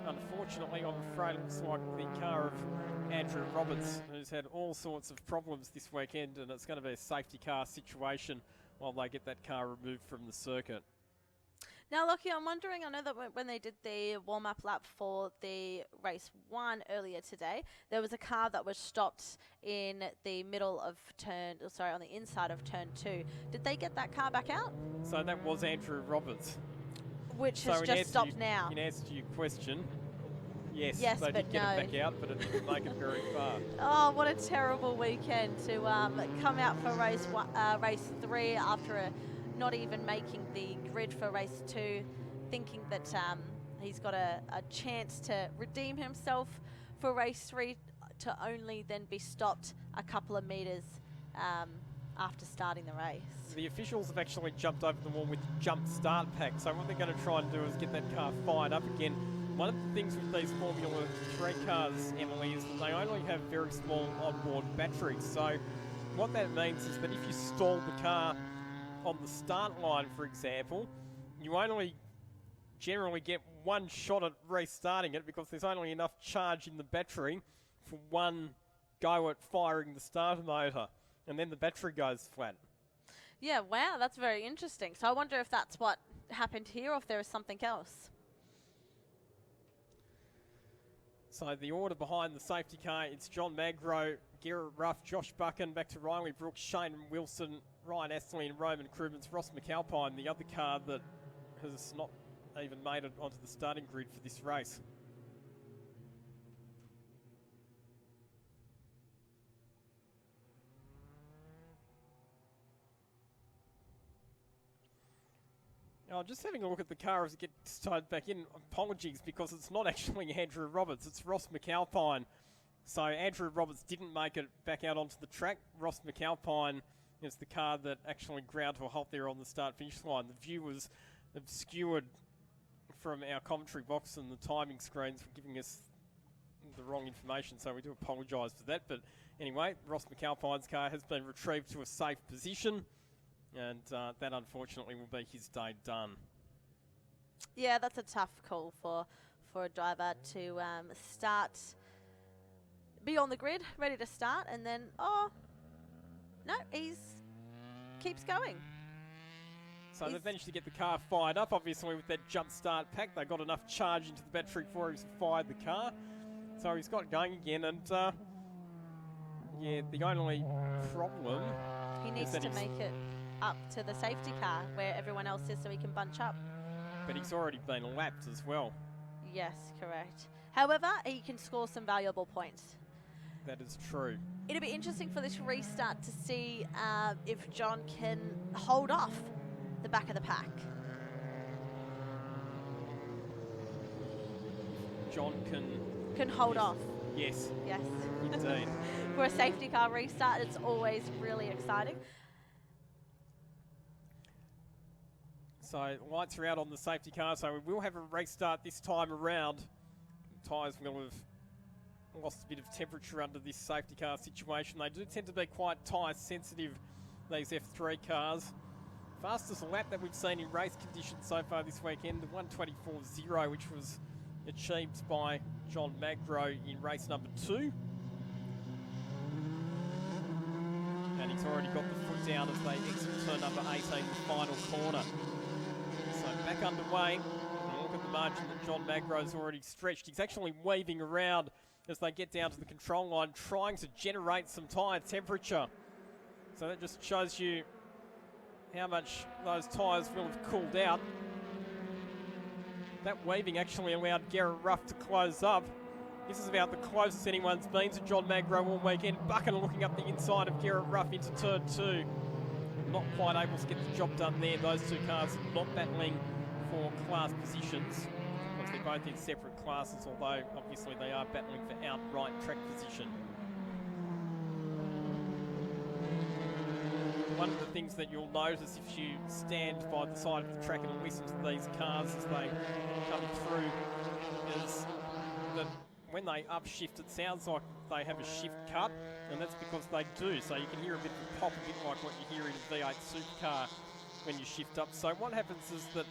unfortunately, I'm afraid looks like the car of Andrew Roberts, who's had all sorts of problems this weekend, and it's going to be a safety car situation while they get that car removed from the circuit. Now, Lockie, I'm wondering, I know that when they did the warm-up lap for the race 1 earlier today, there was a car that was stopped in the middle of on the inside of turn 2. Did they get that car back out? So that was Andrew Roberts. Which has just stopped now. In answer to your question, yes, they but did get no. it back out, but it didn't make it very far. Oh, what a terrible weekend to come out for race 3 after not even making the grid for race 2, thinking that he's got a chance to redeem himself for race 3, to only then be stopped a couple of metres after starting the race. The officials have actually jumped over the wall with the jump start pack, so what they're going to try and do is get that car fired up again. One of the things with these Formula 3 cars, Emily, is that they only have very small onboard batteries. So what that means is that if you stall the car on the start line, for example, you only generally get one shot at restarting it, because there's only enough charge in the battery for one go at firing the starter motor, and then the battery goes flat. Yeah, wow, that's very interesting. So I wonder if that's what happened here, or if there is something else. So the order behind the safety car, it's John Magro, Garrett Ruff, Josh Buchan, back to Riley Brooks, Shane Wilson, Ryan Astley and Roman Krubens, Ross McAlpine, the other car that has not even made it onto the starting grid for this race. Now, just having a look at the car as it gets started back in. Apologies, because it's not actually Andrew Roberts, it's Ross McAlpine. So Andrew Roberts didn't make it back out onto the track. Ross McAlpine is the car that actually ground to a halt there on the start-finish line. The view was obscured from our commentary box, and the timing screens were giving us the wrong information, so we do apologise for that. But anyway, Ross McAlpine's car has been retrieved to a safe position, and that unfortunately will be his day done. Yeah, that's a tough call for a driver to be on the grid, ready to start, and then, oh, no, keeps going. So they've managed to get the car fired up, obviously, with that jump start pack. They got enough charge into the battery before he's fired the car. So he's got going again, and yeah, the only problem... He needs to make it up to the safety car where everyone else is, so he can bunch up. But he's already been lapped as well. Yes, correct. However, he can score some valuable points. That is true. It'll be interesting for this restart to see if John can hold off the back of the pack. John can hold off. Yes. Yes. Indeed. For a safety car restart, it's always really exciting. So lights are out on the safety car, so we will have a restart this time around. Tyres will have lost a bit of temperature under this safety car situation. They do tend to be quite tyre sensitive, these F3 cars. Fastest lap that we've seen in race conditions so far this weekend, the 1:24.0, which was achieved by John Magro in race number 2. And he's already got the foot down as they exit turn number 18, the final corner. So back underway. And look at the margin that John Magro's already stretched. He's actually weaving around as they get down to the control line, trying to generate some tyre temperature. So that just shows you how much those tyres will have cooled out. That weaving actually allowed Garrett Ruff to close up. This is about the closest anyone's been to John Magro all weekend. Buchan looking up the inside of Garrett Ruff into turn 2. Not quite able to get the job done there. Those two cars not battling for class positions, because they're both in separate classes, although obviously they are battling for outright track position. one of the things that you'll notice if you stand by the side of the track and listen to these cars as they come through is that when they upshift, it sounds like they have a shift cut, and that's because they do. So you can hear a bit of a pop, a bit like what you hear in a V8 supercar when you shift up. So what happens is that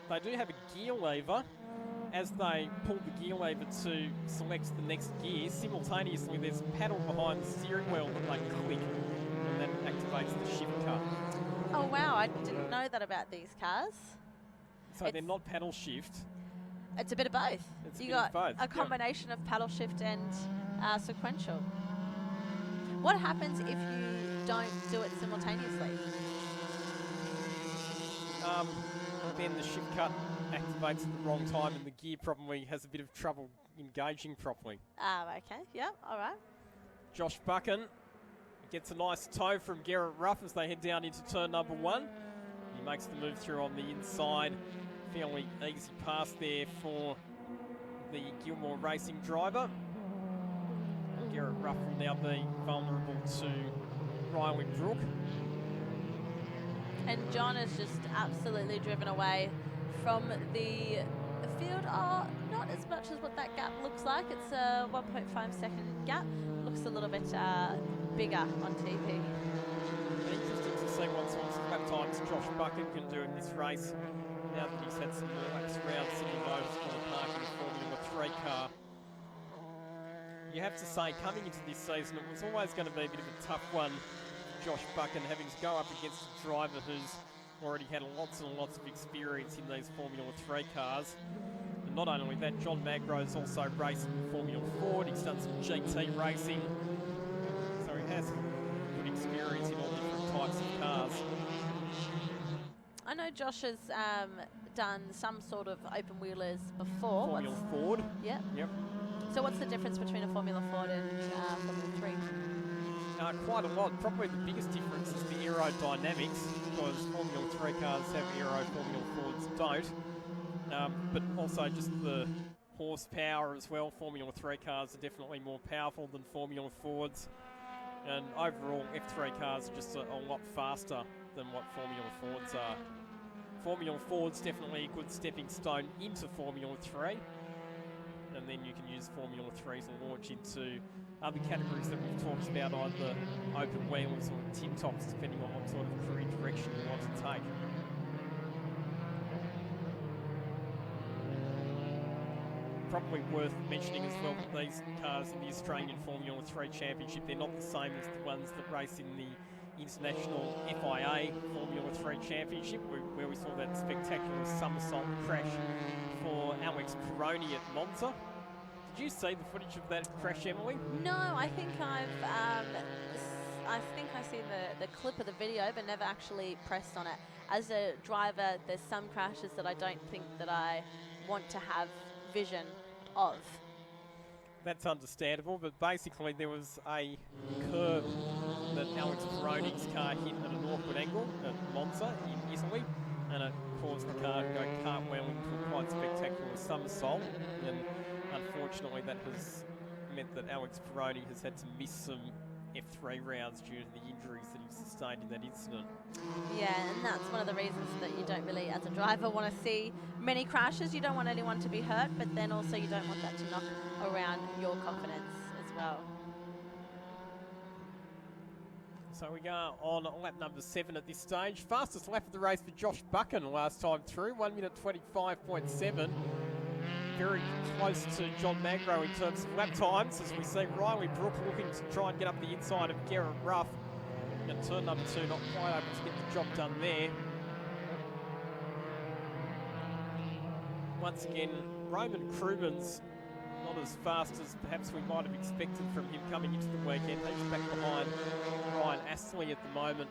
they do have a gear lever. As they pull the gear lever to select the next gear, simultaneously there's a paddle behind the steering wheel that they click, and that activates the shift cut. Oh wow, I didn't know that about these cars. So they're not paddle shift. It's a bit of both. It's you a bit got of both, a combination of paddle shift and sequential. What happens if you don't do it simultaneously? Then the shift cut activates at the wrong time and the gear probably has a bit of trouble engaging properly. Okay, yeah, all right. Josh Buchan gets a nice tow from Garrett Ruff as they head down into turn number 1. He makes the move through on the inside. Fairly easy pass there for the Gilmore Racing driver. And Garrett Ruff will now be vulnerable to Riley Brook. And John has just absolutely driven away from the field. Oh, not as much as what that gap looks like. It's a 1.5 second gap. Looks a little bit bigger on TV. Interesting to see what sorts of lap times Josh Buchan can do in this race. Now that he's had some more laps around City Motorsport Park in a Formula 3 car. You have to say, coming into this season, it was always going to be a bit of a tough one. Josh Buchan having to go up against a driver who's already had lots and lots of experience in these Formula 3 cars. And not only that, John Magro's also raced in Formula Ford. He's done some GT racing. So he has good experience in all different types of cars. I know Josh has done some sort of open wheelers before. Formula Ford. Yep. Yep. So what's the difference between a Formula Ford and Formula 3? Quite a lot. Probably the biggest difference is the aerodynamics, because Formula 3 cars have aero, Formula Fords don't. But also just the horsepower as well. Formula 3 cars are definitely more powerful than Formula Fords. And overall, F3 cars are just a lot faster than what Formula Fords are. Formula Ford's definitely a good stepping stone into Formula 3. And then you can use Formula 3 to launch into other categories that we've talked about, either open wheelers or tin tops, depending on what sort of career direction you want to take. Probably worth mentioning as well that these cars in the Australian Formula 3 Championship, they're not the same as the ones that race in the International FIA Formula 3 Championship, where we saw that spectacular somersault crash for Alex Peroni at Monza. Did you see the footage of that crash, Emily? No, I think I see the clip of the video, but never actually pressed on it. As a driver, there's some crashes that I don't think that I want to have vision of. That's understandable, but basically there was a curve that Alex Peroni's car hit at an awkward angle at Monza in Italy, and it caused the car to go cartwheeling to a quite spectacular somersault, and unfortunately that has meant that Alex Peroni has had to miss some F3 rounds due to the injuries that he sustained in that incident. Yeah, and that's one of the reasons that you don't really, as a driver, want to see many crashes. You don't want anyone to be hurt, but then also you don't want that to knock around your confidence as well. So we go on lap number 7 at this stage. Fastest lap of the race for Josh Buchan last time through, 1 minute 25.7. Very close to John Magro in terms of lap times, as we see Riley Brook looking to try and get up the inside of Garrett Ruff. And turn number 2, not quite able to get the job done there. Once again, Roman Krubin's not as fast as perhaps we might have expected from him coming into the weekend. He's back behind Ryan Astley at the moment,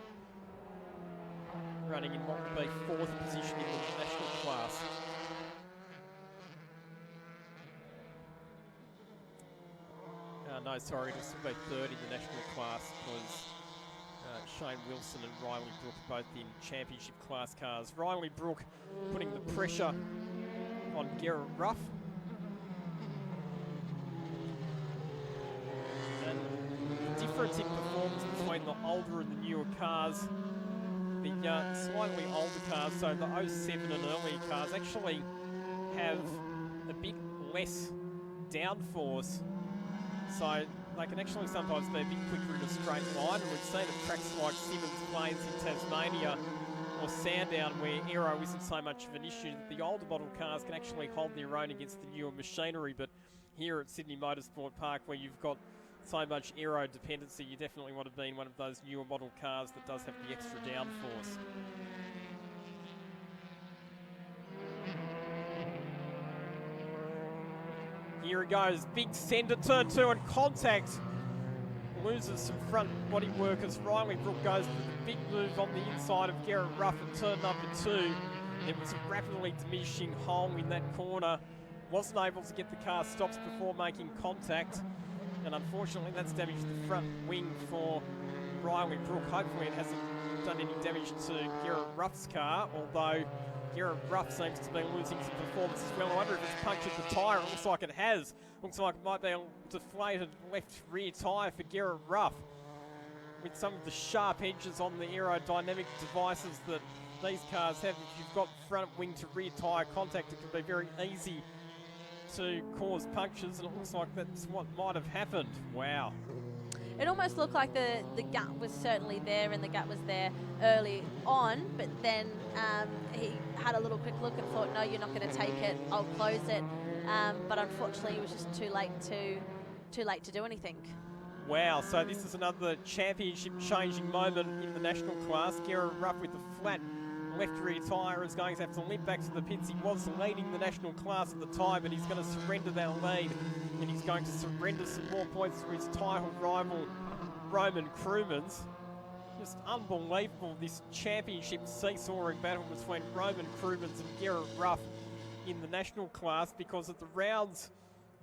running in what would be 4th position in the national class. No, sorry, it'll still be 3rd in the national class, because Shane Wilson and Riley Brook are both in championship class cars. Riley Brook putting the pressure on Garrett Ruff. And the difference in performance between the older and the newer cars The slightly older cars, so the 07 and earlier cars, actually have a bit less downforce, so they can actually sometimes be a bit quicker in a straight line. And we've seen at tracks like Simmons Plains in Tasmania or Sandown, where aero isn't so much of an issue, that the older model cars can actually hold their own against the newer machinery. But here at Sydney Motorsport Park, where you've got so much aero dependency, you definitely want to be in one of those newer model cars that does have the extra downforce. Here it goes, big centre, turn 2 and contact. Loses some front body work as Riley Brook goes for the big move on the inside of Garrett Ruff at turn number 2. It was a rapidly diminishing hole in that corner. Wasn't able to get the car stopped before making contact. And unfortunately that's damaged the front wing for Riley Brook. Hopefully it hasn't done any damage to Garrett Ruff's car, although Garrett Ruff seems to be losing some performance as well. I wonder if it's punctured the tyre. It looks like it has. Looks like it might be a deflated left rear tyre for Garrett Ruff. With some of the sharp edges on the aerodynamic devices that these cars have, if you've got front wing to rear tyre contact, it can be very easy to cause punctures, and it looks like that's what might have happened. Wow. It almost looked like the gap was certainly there, and the gap was there early on, but then he had a little quick look and thought, no, you're not going to take it, I'll close it. But unfortunately it was just too late to do anything. Wow, so this is another championship changing moment in the national class. Garrett Ruff with the flat left rear tyre is going to have to limp back to the pits. He was leading the national class at the time, but he's going to surrender that lead, and he's going to surrender some more points to his title rival Roman Krumans. Just unbelievable, this championship seesawing battle between Roman Krumans and Garrett Ruff in the national class, because at the rounds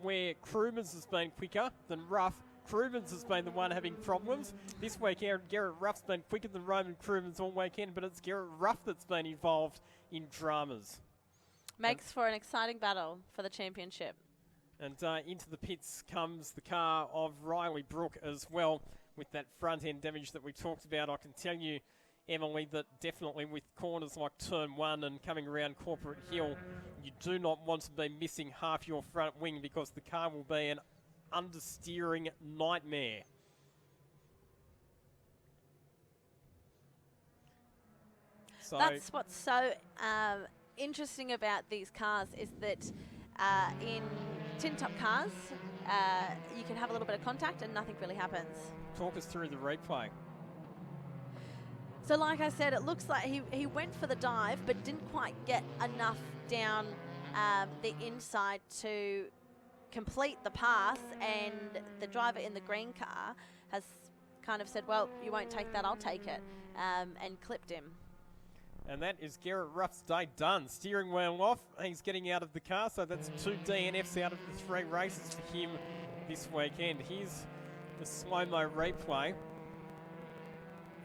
where Krumans has been quicker than Ruff, Krumans has been the one having problems. This weekend, Garrett Ruff's been quicker than Roman Krumans all weekend, but it's Garrett Ruff that's been involved in dramas. Makes for an exciting battle for the championship. And into the pits comes the car of Riley Brook as well, with that front end damage that we talked about. I can tell you, Emily, that definitely with corners like turn 1 and coming around Corporate Hill, you do not want to be missing half your front wing, because the car will be an understeering nightmare. So that's what's so interesting about these cars, is that in tin top cars you can have a little bit of contact and nothing really happens. Talk us through the replay. So like I said, it looks like he went for the dive but didn't quite get enough down the inside to complete the pass, and the driver in the green car has kind of said, well, you won't take that, I'll take it, and clipped him. And that is Garrett Ruff's day done. Steering wheel off, he's getting out of the car, so that's 2 DNFs out of the 3 races for him this weekend. Here's the slow-mo replay.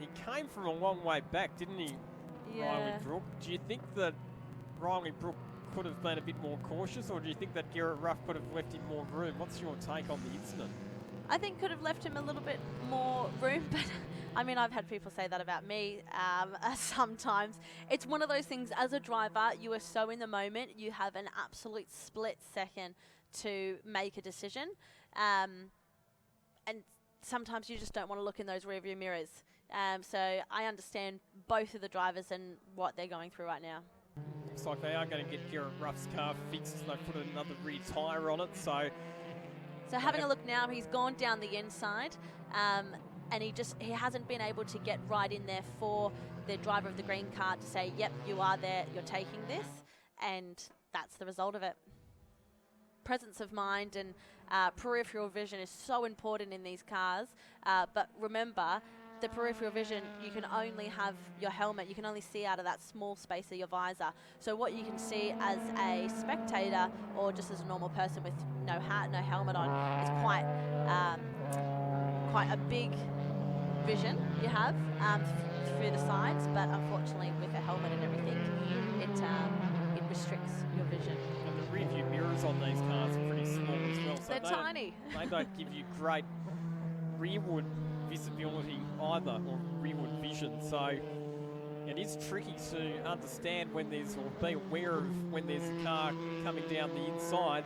He came from a long way back, didn't he, Yeah. Riley Brook? Do you think that Riley Brook could have been a bit more cautious, or do you think that Garrett Ruff could have left him more room? What's your take on the incident? I think could have left him a little bit more room, but I mean, I've had people say that about me sometimes. It's one of those things, as a driver, you are so in the moment, you have an absolute split second to make a decision. And sometimes you just don't want to look in those rearview mirrors. So I understand both of the drivers and what they're going through right now. Looks like they are going to get Garrett Ruff's car fixed, and they've put another rear tyre on it. So having a look now, he's gone down the inside, and he hasn't been able to get right in there for the driver of the green car to say, yep, you are there, you're taking this, and that's the result of it. Presence of mind and peripheral vision is so important in these cars, but remember, the peripheral vision, you can only have your helmet, you can only see out of that small space of your visor. So what you can see as a spectator or just as a normal person with no hat, no helmet on, is quite a big vision you have through the sides, but unfortunately with a helmet and everything, it restricts your vision. And the rear view mirrors on these cars are pretty small as well. So they're tiny. They don't give you great rearward visibility either, or rearward vision. So It is tricky to understand when there's, or be aware of when there's a car coming down the inside.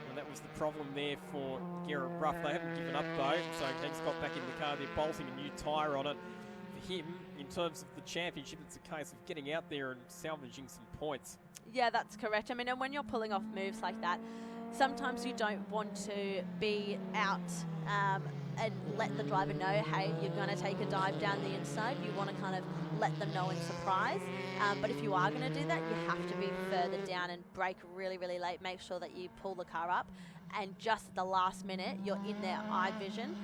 And that was the problem there for Garrett Ruff. They haven't given up though, so he's got back in the car. They're bolting a new tyre on it. For him, in terms of the championship, it's a case of getting out there and salvaging some points. Yeah, that's correct. I mean, and when you're pulling off moves like that, sometimes you don't want to be out and let the driver know, hey, you're going to take a dive down the inside. You want to kind of let them know in surprise. But if you are going to do that, you have to be further down and brake really, really late. Make sure that you pull the car up. And just at the last minute, you're in their eye vision,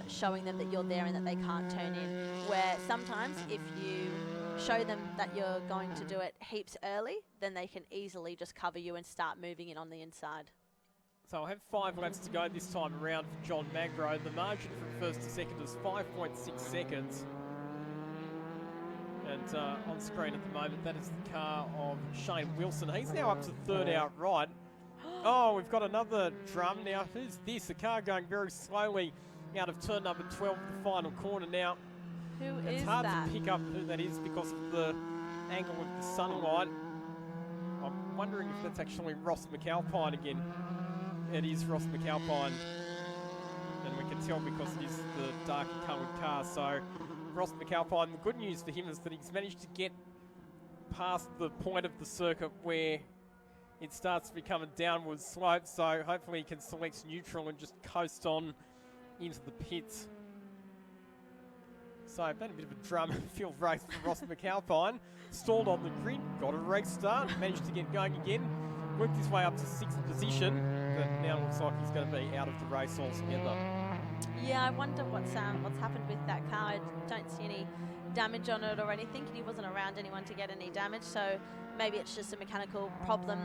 showing them that you're there and that they can't turn in. Where sometimes if you show them that you're going to do it heaps early, then they can easily just cover you and start moving in on the inside. So I'll have 5 laps to go this time around for John Magro. The margin from first to second is 5.6 seconds. And on screen at the moment, that is the car of Shane Wilson. He's now up to third outright. Oh, we've got another drum now. Who's this? A car going very slowly out of turn number 12, the final corner now. Who is It's hard that? to pick up who that is because of the angle of the sunlight. I'm wondering if that's actually Ross McAlpine again. It is Ross McAlpine. And we can tell because it is the darker coloured car. So Ross McAlpine, the good news for him is that he's managed to get past the point of the circuit where it starts to become a downward slope. So hopefully he can select neutral and just coast on into the pits. So been a bit of a drum field race for Ross McAlpine. Stalled on the grid, got a restart, managed to get going again, worked his way up to 6th position, but now looks like he's going to be out of the race altogether. Yeah, I wonder what's happened with that car. I don't see any damage on it or anything, and he wasn't around anyone to get any damage, so maybe it's just a mechanical problem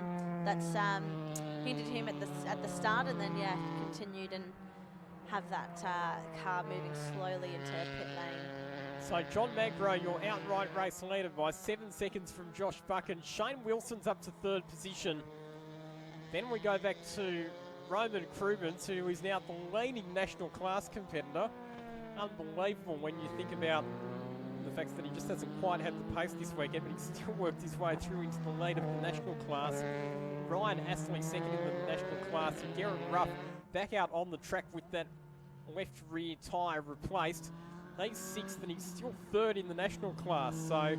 that's hindered him at the start, and then continued and have that car moving slowly into pit lane. So John Magro, your outright race leader by 7 seconds from Josh Buchan. Shane Wilson's up to 3rd position. Then we go back to Roman Krubens, who is now the leading national class competitor. Unbelievable when you think about the fact that he just hasn't quite had the pace this weekend, but he's still worked his way through into the lead of the national class. Ryan Astley second in the national class, and Garrett Ruff back out on the track with that left rear tyre replaced. He's 6th and he's still 3rd in the national class, so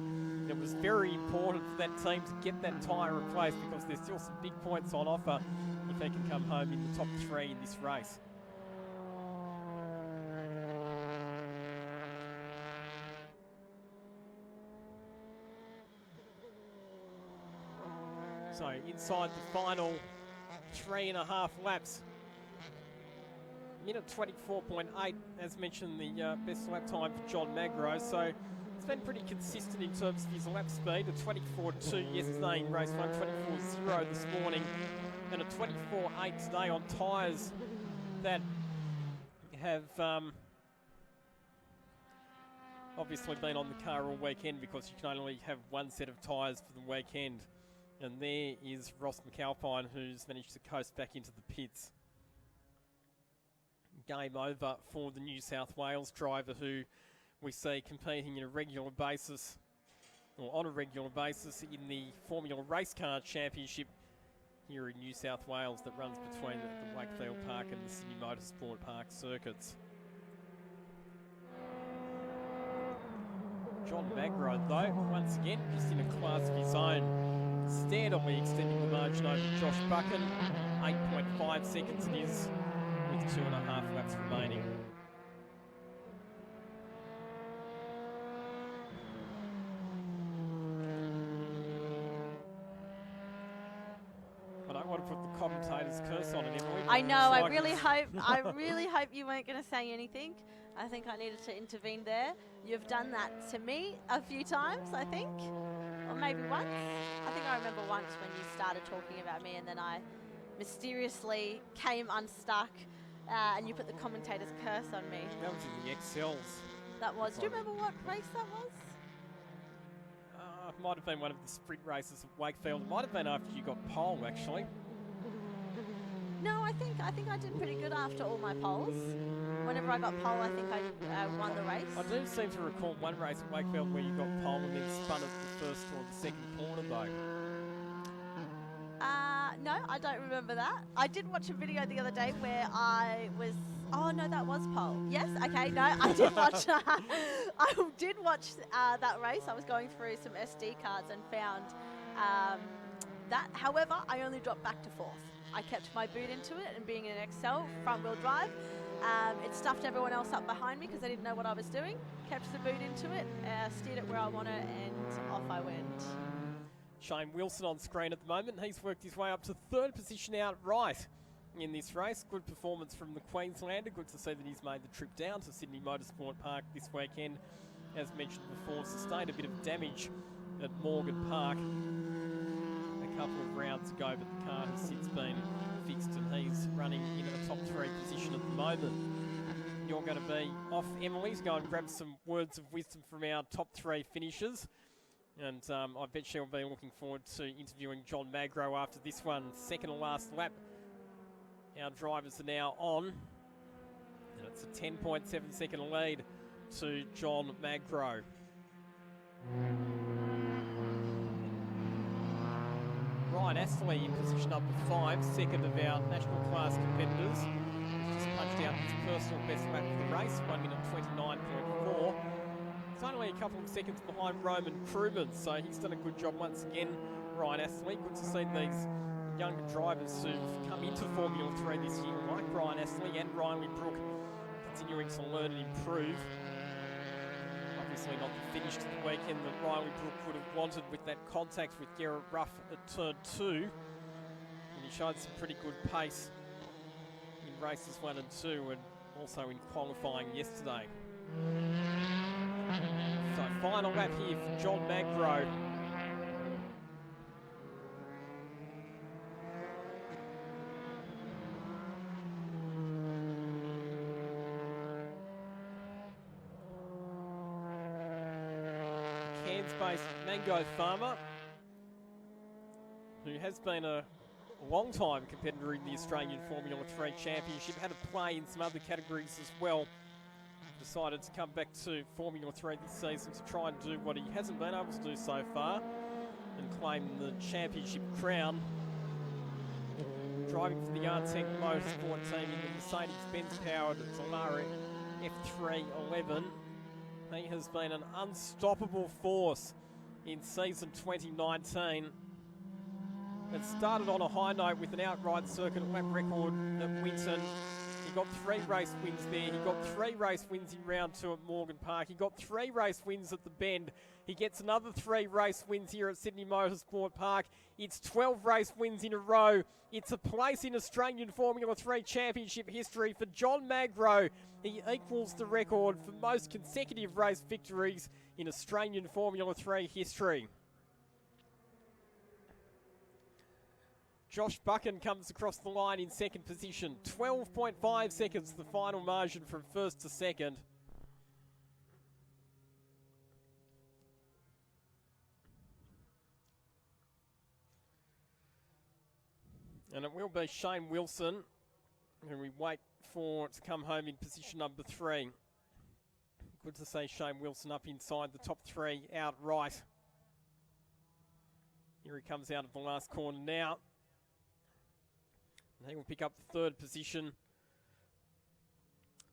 it was very important for that team to get that tyre replaced because there's still some big points on offer if they can come home in the top 3 in this race. So inside the final 3.5 laps. Minute 24.8, as mentioned, the best lap time for John Magro. So it's been pretty consistent in terms of his lap speed. A 24.2 yesterday in race 1, 24.0 this morning, and a 24.8 today on tyres that have obviously been on the car all weekend because you can only have one set of tyres for the weekend. And there is Ross McAlpine, who's managed to coast back into the pits. Game over for the New South Wales driver, who we see competing on a regular basis in the Formula Race Car Championship here in New South Wales that runs between the Wakefield Park and the Sydney Motorsport Park circuits. John Magro, though, once again, just in a class of his own, steadily extending the margin over Josh Buchan. 8.5 seconds it is, with 2.5 laps remaining. I don't want to put the commentator's curse on it, Emily. I know. I really hope you weren't going to say anything. I think I needed to intervene there. You've done that to me a few times, I think, or maybe once. I think I remember once when you started talking about me, and then I mysteriously came unstuck. And you put the commentator's curse on me. That was in the XLs. That was. Do you remember what race that was? It might have been one of the sprint races at Wakefield. It might have been after you got pole, actually. No, I think I did pretty good after all my poles. Whenever I got pole, I think I won the race. I do seem to recall one race at Wakefield where you got pole and then spun at the first or the second corner, though. No, I don't remember that. I did watch a video the other day where I was. Oh no, that was pole. Yes, okay, no, I did watch. I did watch that race. I was going through some SD cards and found that. However, I only dropped back to fourth. I kept my boot into it, and being an XL front-wheel drive, it stuffed everyone else up behind me because they didn't know what I was doing. Kept the boot into it, steered it where I want it, and off I went. Shane Wilson on screen at the moment. He's worked his way up to third position outright in this race. Good performance from the Queenslander. Good to see that he's made the trip down to Sydney Motorsport Park this weekend. As mentioned before, sustained a bit of damage at Morgan Park a couple of rounds ago, but the car has since been fixed and he's running in a top 3 position at the moment. You're going to be off, Emily, to go and grab some words of wisdom from our top 3 finishers. And I bet she'll be looking forward to interviewing John Magro after this one. Second and last lap. Our drivers are now on. And it's a 10.7 second lead to John Magro. Ryan Astley in position number 5, second of our national class competitors. He's just punched out his personal best lap of the race, 1 minute 29.4. It's only a couple of seconds behind Roman Krumans, so he's done a good job once again. Ryan Astley, good to see these younger drivers who've come into Formula 3 this year, like Ryan Astley and Riley Brook, continuing to learn and improve. Obviously not the finish to the weekend that Riley Brook would have wanted with that contact with Garrett Ruff at turn 2. And he showed some pretty good pace in races 1 and 2 and also in qualifying yesterday. So final lap here for John Magro. Cairns-based mango farmer who has been a long-time competitor in the Australian Formula 3 Championship, had a play in some other categories as well. Decided to come back to Formula 3 this season to try and do what he hasn't been able to do so far and claim the championship crown. Driving for the Artec Motorsport team in the Mercedes-Benz powered Solara F311. He has been an unstoppable force in season 2019. It started on a high note with an outright circuit lap record at Winton. He got 3 race wins there. He got 3 race wins in round 2 at Morgan Park. He got 3 race wins at the Bend. He gets another 3 race wins here at Sydney Motorsport Park. It's 12 race wins in a row. It's a place in Australian Formula 3 Championship history for John Magro. He equals the record for most consecutive race victories in Australian Formula 3 history. Josh Buchan comes across the line in second position. 12.5 seconds, the final margin from first to second. And it will be Shane Wilson, who we wait for to come home in position number 3. Good to see Shane Wilson up inside the top 3 outright. Here he comes out of the last corner now. And he will pick up the third position.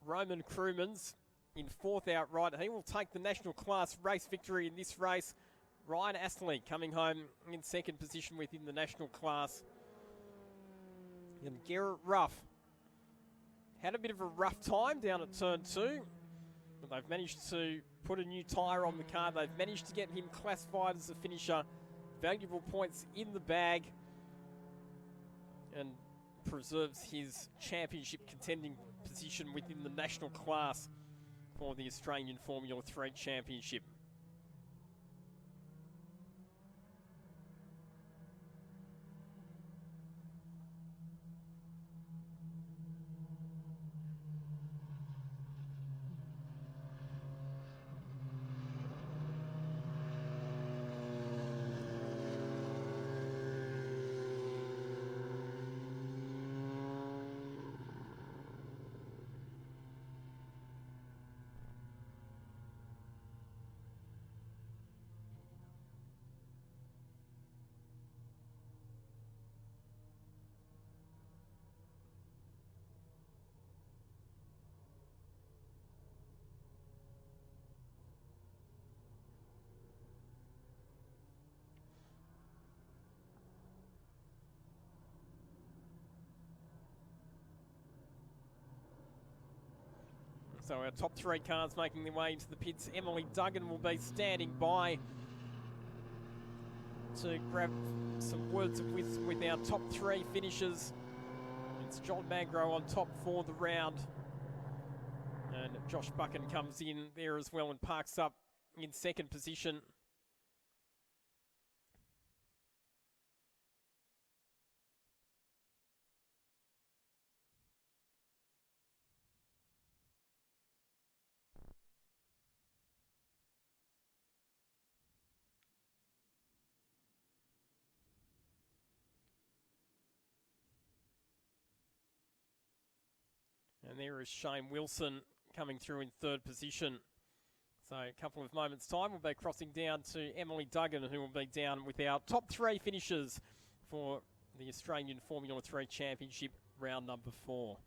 Roman Krumans in fourth outright. He will take the national class race victory in this race. Ryan Astley coming home in second position within the national class. And Garrett Ruff had a bit of a rough time down at turn 2. But they've managed to put a new tyre on the car. They've managed to get him classified as a finisher. Valuable points in the bag. And preserves his championship contending position within the national class for the Australian Formula 3 Championship. So our top 3 cars making their way into the pits. Emily Duggan will be standing by to grab some words of wisdom with our top 3 finishers. It's John Magro on top for the round. And Josh Buchan comes in there as well and parks up in second position. And there is Shane Wilson coming through in third position. So a couple of moments' time, we'll be crossing down to Emily Duggan, who will be down with our top 3 finishers for the Australian Formula 3 Championship round number 4.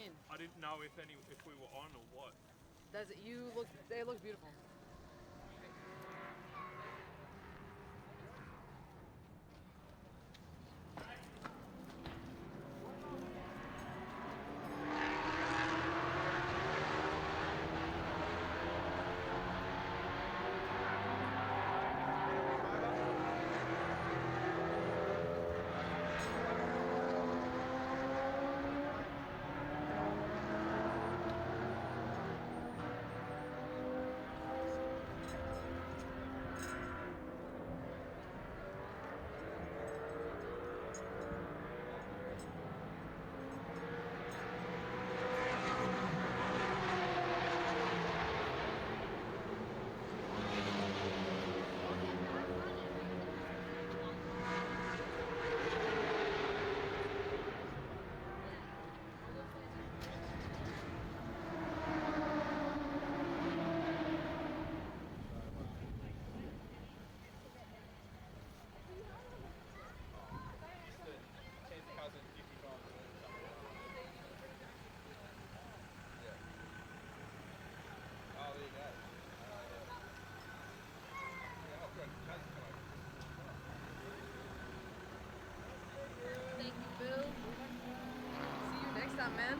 in. I didn't know if we were on or what. They look beautiful. Thank you, Bill. See you next time, man.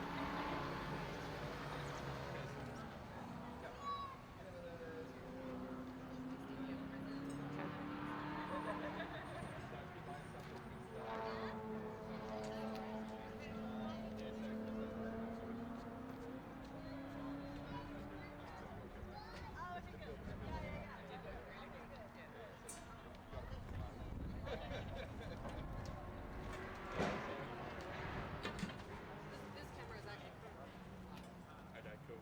This camera is actually Okay, cool.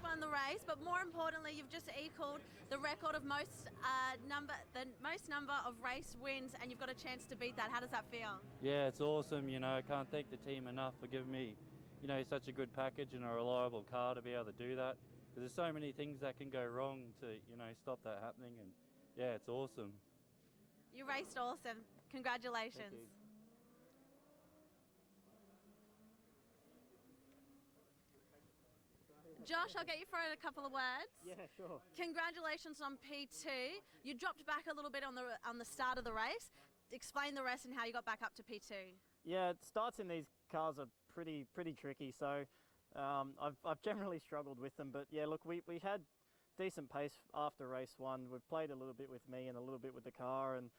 Won the race, but more importantly, you've just equaled the record of the most number of race wins, and you've got a chance to beat that. How does that feel? Yeah, it's awesome. You know, I can't thank the team enough for giving me, you know, such a good package and a reliable car to be able to do that. Because there's so many things that can go wrong to, you know, stop that happening. And yeah, it's awesome. You raced awesome. Congratulations. Thank you. Josh, I'll get you for a couple of words. Yeah, sure. Congratulations on P2. You dropped back a little bit on the start of the race. Explain the rest and how you got back up to P2. Yeah, starts in these cars are pretty tricky, so I've generally struggled with them. But yeah, look, we had decent pace after race one. We've played a little bit with me and a little bit with the car, and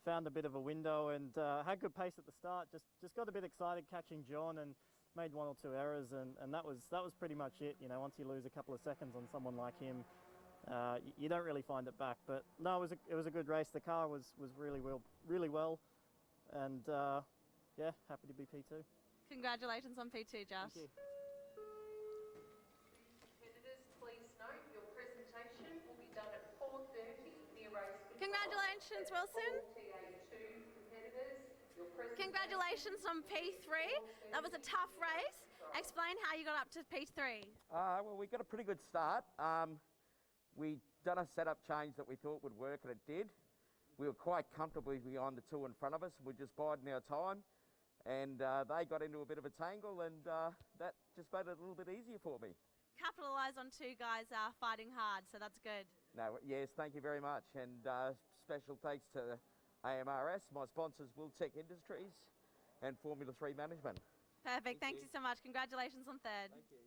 found a bit of a window, and had good pace at the start. Just got a bit excited catching John, and made one or two errors, and that was pretty much it. You know, once you lose a couple of seconds on someone like him, you don't really find it back. But no, it was a good race. The car was really well, and yeah, happy to be P2. Congratulations on P2, Josh. Thank you. Competitors, please note your presentation will be done at 4:30 near race control. Congratulations, Wilson. TA2 competitors, your presentation. Congratulations on P3. That was a tough race. Explain how you got up to P3. Well, we got a pretty good start. We done a setup change that we thought would work, and it did. We were quite comfortably behind the two in front of us. We're just biding our time, and they got into a bit of a tangle, and that just made it a little bit easier for me. Capitalise on two guys fighting hard, so that's good. No, yes, thank you very much, and special thanks to AMRS, my sponsors, Tech Industries, and Formula 3 Management. Perfect. Thank you so much. Congratulations on third. Thank you.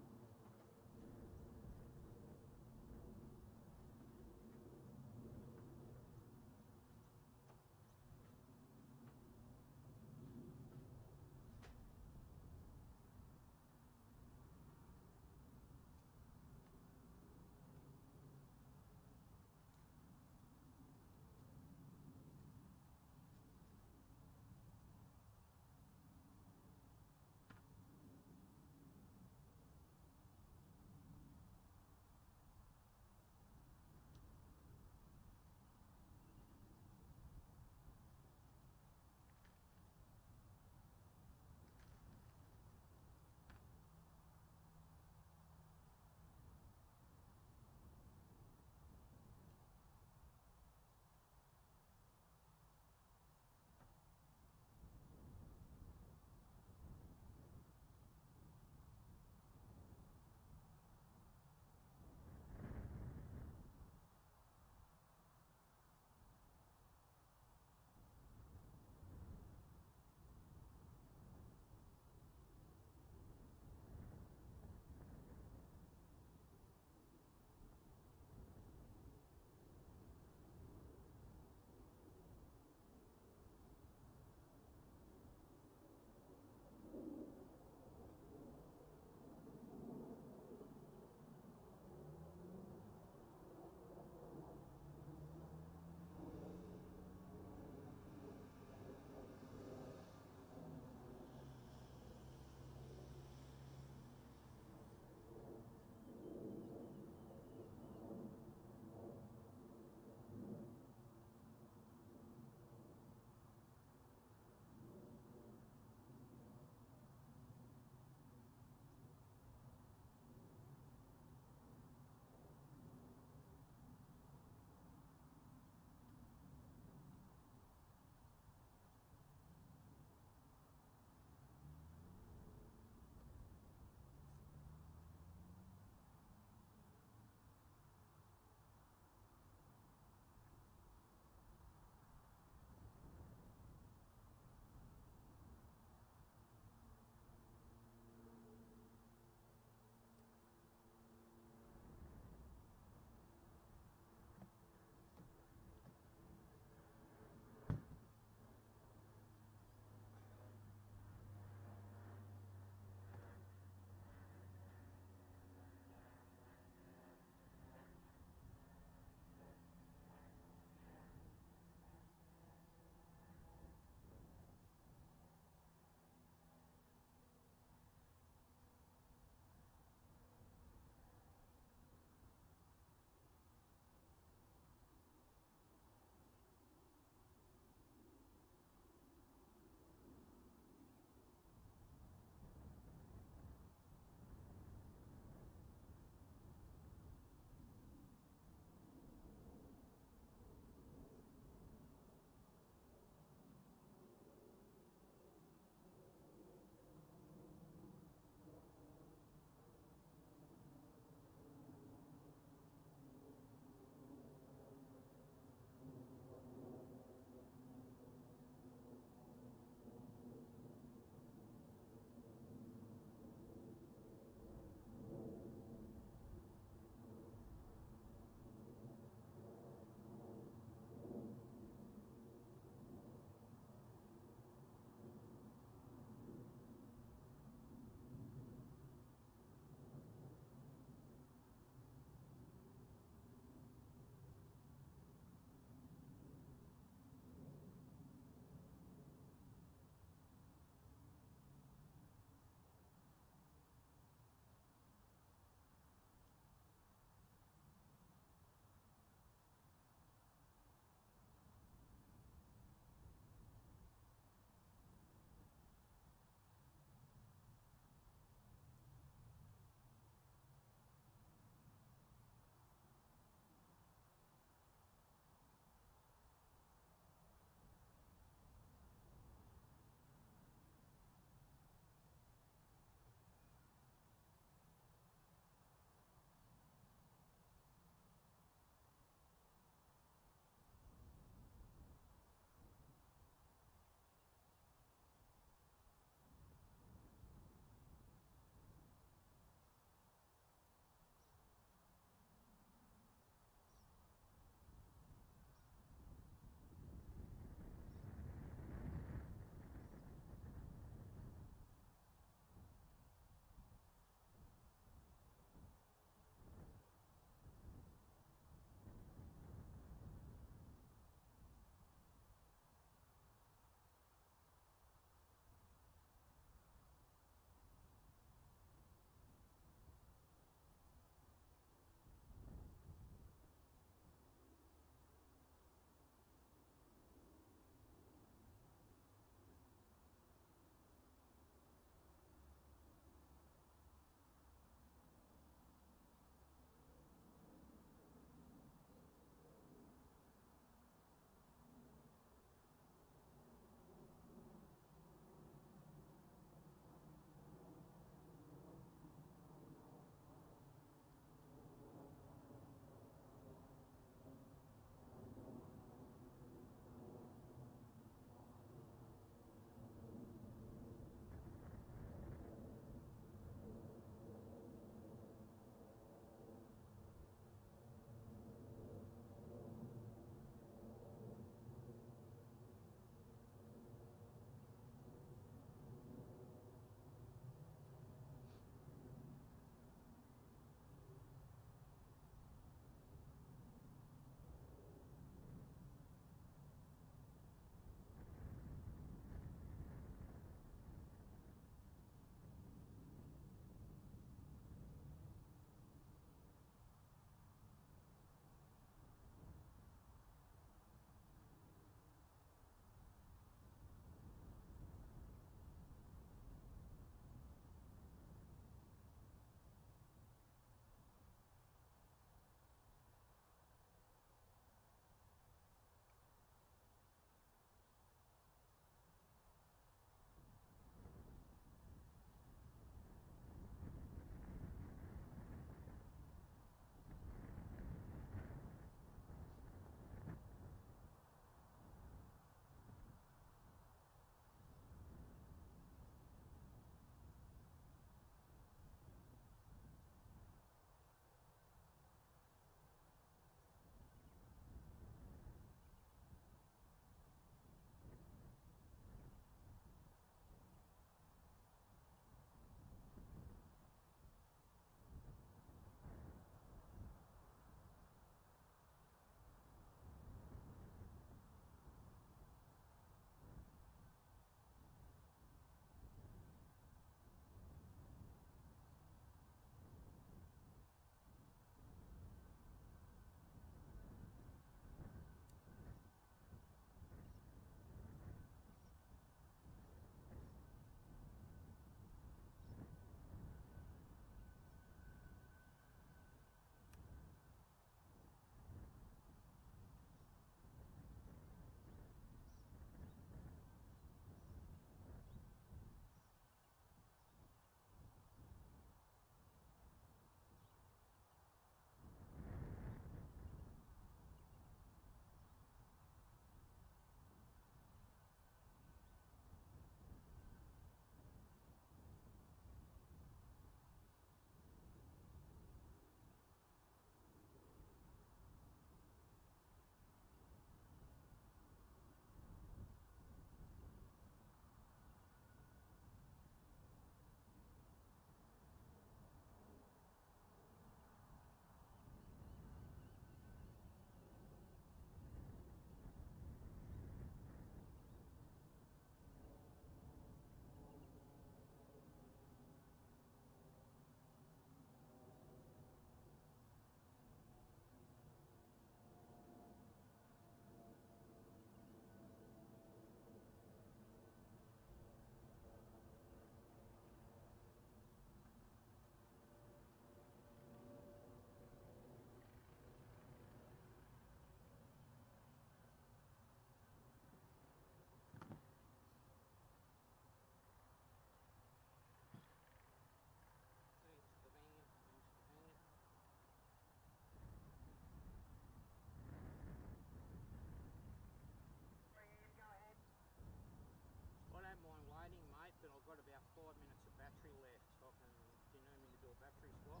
do a battery swap?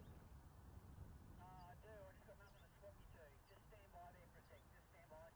I do. I just got nothing to swap you to. Just stand by there for a sec. Just stand by.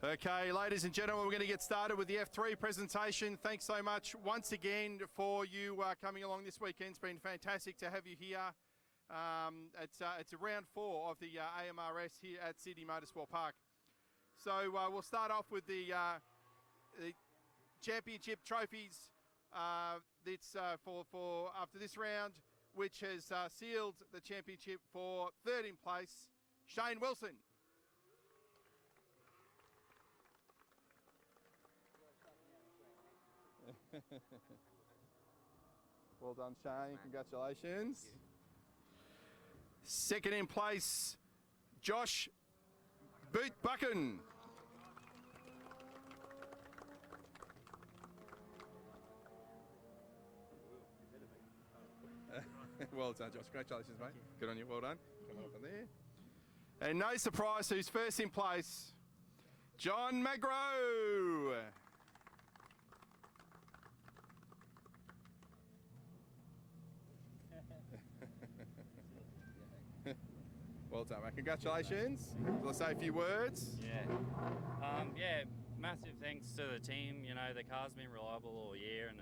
Okay, ladies and gentlemen, we're going to get started with the F3 presentation. Thanks so much once again for you coming along this weekend. It's been fantastic to have you here. It's round 4 of the AMRS here at Sydney Motorsport Park. So we'll start off with the championship trophies that's for after this round, which has sealed the championship for third in place, Shane Wilson. Well done, Shane. Congratulations. Second in place, Josh Boot Buchan. Well done, Josh. Congratulations, mate. Good on you. Well done. Come on up in there. And no surprise, who's first in place? John Magro. Well done, mate. Congratulations. Will I say a few words? Yeah, massive thanks to the team. You know, the car's been reliable all year, and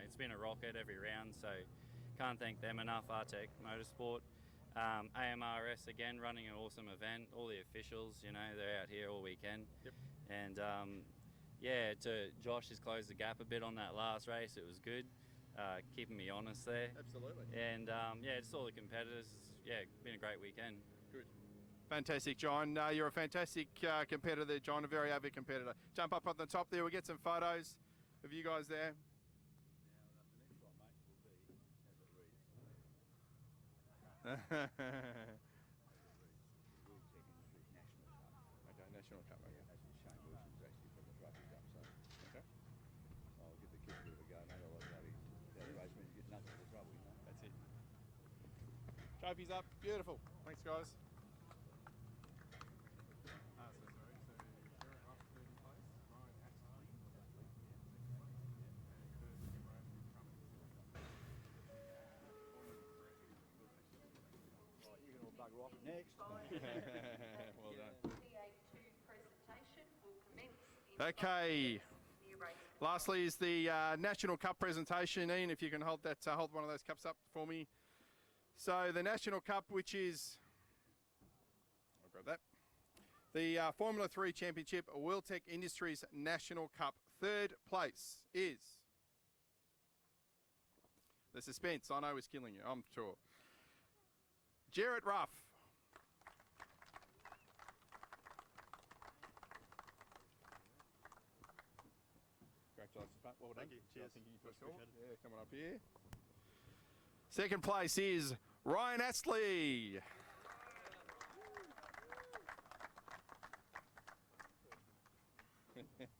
it's been a rocket every round. So can't thank them enough. Artec Motorsport, AMRS again running an awesome event. All the officials, you know, they're out here all weekend. Yep. And to Josh has closed the gap a bit on that last race. It was good, keeping me honest there. Absolutely. And just all the competitors. Yeah, been a great weekend. Good. Fantastic, John. You're a fantastic competitor, John, a very avid competitor. Jump up on the top there. We'll get some photos of you guys there. Okay, National Cup. Okay. Shane Wilson's actually put the trophies up, so okay. I'll give the kids a bit of a go, mate. Otherwise, the race means you get nothing for trouble, you know. That's it. Trophies up. Beautiful. Thanks, guys. Bugger off next. Well done. PA2 presentation will commence in Okay. the race. Lastly is the National Cup presentation. Ian, if you can hold one of those cups up for me. So the National Cup, which is, I'll grab that. The Formula 3 Championship, Wheeltech Industries National Cup. Third place is, the suspense I know is killing you, I'm sure, Jarrett Ruff. Congratulations, mate. Well done. Thank you. Cheers. Thank you for Much sure. appreciated. Yeah, coming up here. Second place is Ryan Astley.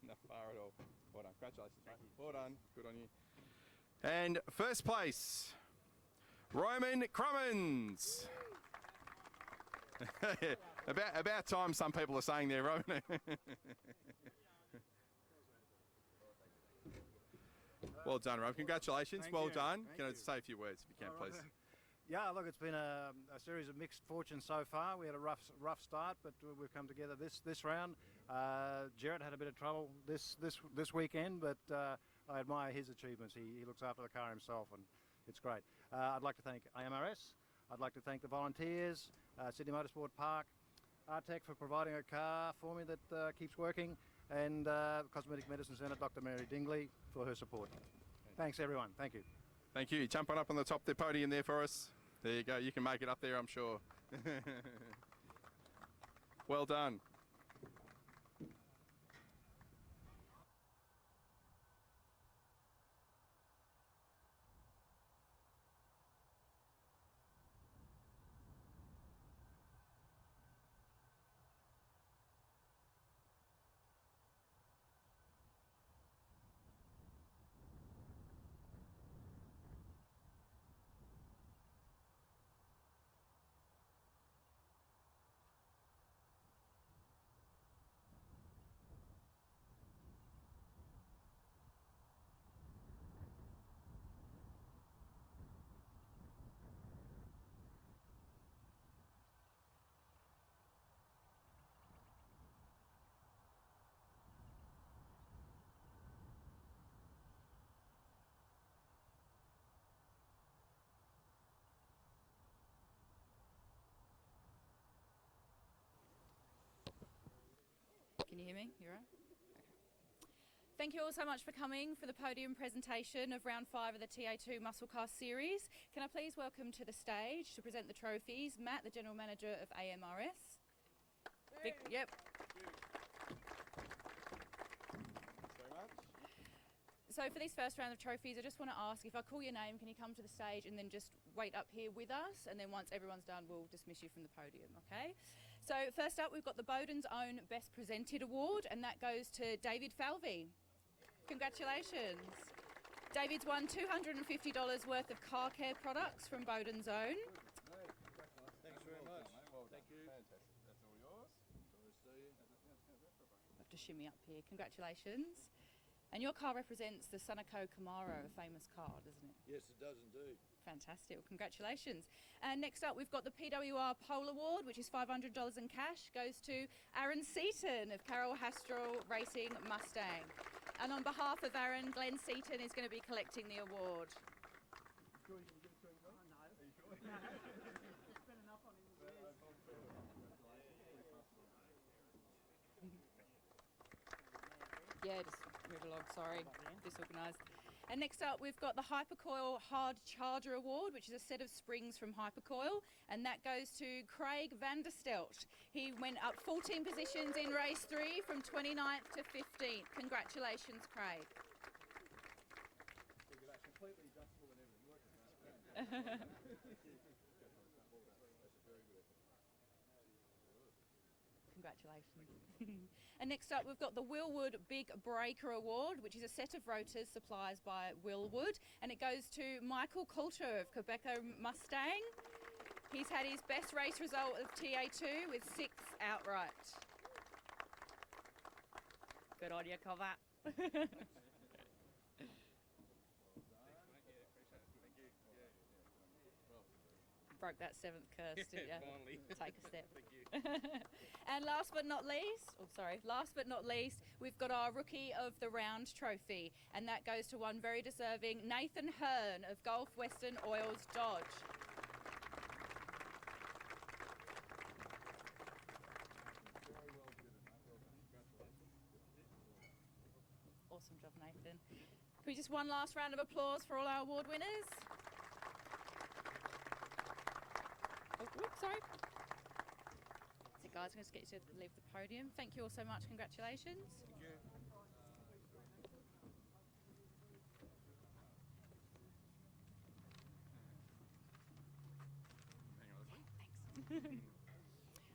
Not far at all. Well done. Congratulations, mate. Well done. Good on you. And first place, Roman Crummins. about time some people are saying there, Roman. Well done, Rob. Congratulations. Thank Well you. done. Thank Can I you. say a few words if you can, please? Yeah, look, it's been a series of mixed fortunes so far. We had a rough start, but we've come together this round. Jarrett had a bit of trouble this weekend, but I admire his achievements. He looks after the car himself, and it's great. I'd like to thank AMRS. I'd like to thank the volunteers, Sydney Motorsport Park, Artec for providing a car for me that keeps working, and Cosmetic Medicine Centre, Dr. Mary Dingley, for her support. Thanks, everyone. Thank you. Thank you. Jump on up on the top of the podium there for us. There you go. You can make it up there, I'm sure. Well done. Can you hear me? You're right? Okay. Thank you all so much for coming for the podium presentation of round 5 of the TA2 Muscle Car Series. Can I please welcome to the stage to present the trophies, Matt, the General Manager of AMRS. Yep. So for this first round of trophies, I just want to ask, if I call your name, can you come to the stage and then just wait up here with us? And then once everyone's done, we'll dismiss you from the podium, okay? So first up, we've got the Bowden's Own Best Presented Award, and that goes to David Falvey. Congratulations. David's won $250 worth of car care products from Bowden's Own. Thanks very much. Thank you. Fantastic. That's all yours. We'll have to shimmy up here. Congratulations. And your car represents the Sunoco Camaro, a famous car, doesn't it? Yes, it does indeed. Fantastic. Well, congratulations. And next up, we've got the PWR Pole Award, which is $500 in cash, goes to Aaron Seaton of Carroll Hastrel Racing Mustang. And on behalf of Aaron, Glenn Seaton is going to be collecting the award. Yeah, just move along, sorry, disorganised. And next up, we've got the Hypercoil Hard Charger Award, which is a set of springs from Hypercoil, and that goes to Craig Vanderstelt. He went up 14 positions in race 3 from 29th to 15th. Congratulations, Craig. Congratulations. And next up, we've got the Willwood Big Breaker Award, which is a set of rotors supplied by Willwood, and it goes to Michael Coulter of Quebecer Mustang. He's had his best race result of TA2 with 6 outright. Good on you, Cover. Broke that 7th curse, didn't you? Finally. Take a step. Thank you. And last but not least, we've got our Rookie of the Round trophy, and that goes to one very deserving, Nathan Hearn of Gulf Western Oils Dodge. Awesome job, Nathan. Can we just one last round of applause for all our award winners? Oh, whoops, sorry. So guys, I'm going to get you to leave the podium. Thank you all so much. Congratulations. Thank you.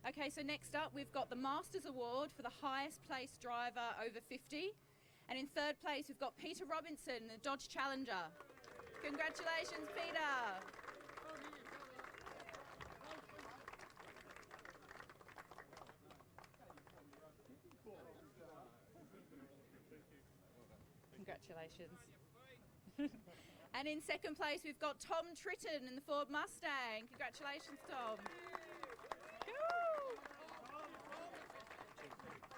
Okay, so next up we've got the Masters Award for the highest placed driver over 50. And in 3rd place we've got Peter Robinson, the Dodge Challenger. Congratulations, Peter. Congratulations. And in 2nd place, we've got Tom Tritton in the Ford Mustang. Congratulations, Tom.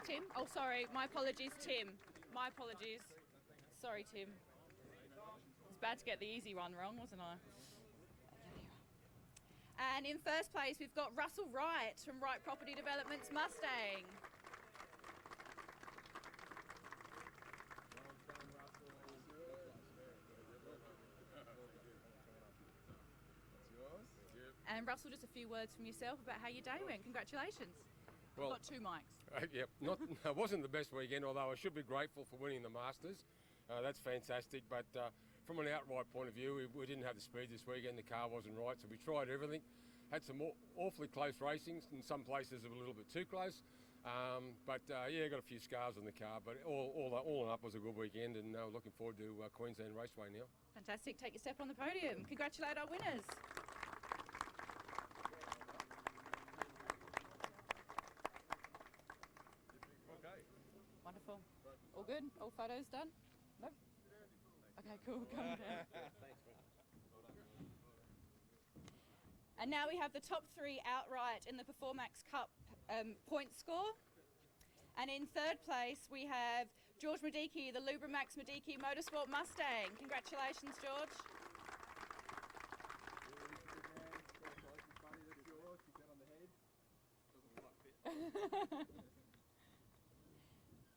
Tim? Oh, sorry. My apologies, Tim. My apologies. Sorry, Tim. It's bad to get the easy one wrong, wasn't I? And in 1st place, we've got Russell Wright from Wright Property Development's Mustang. And Russell, just a few words from yourself about how your day went. Congratulations. Well, I've got 2 mics. Yep, it wasn't the best weekend, although I should be grateful for winning the Masters. That's fantastic, but from an outright point of view, we didn't have the speed this weekend. The car wasn't right, so we tried everything. Had some awfully close racings. In some places, a little bit too close. Yeah, got a few scars on the car, but all in up was a good weekend, and looking forward to Queensland Raceway now. Fantastic. Take your step on the podium. Congratulate our winners. Wonderful. All good? All photos done? No? Okay, cool. Come down. Thanks, man. And now we have the top 3 outright in the Performax Cup point score. And in 3rd place, we have George Mediki, the Lubramax Mediki Motorsport Mustang. Congratulations, George.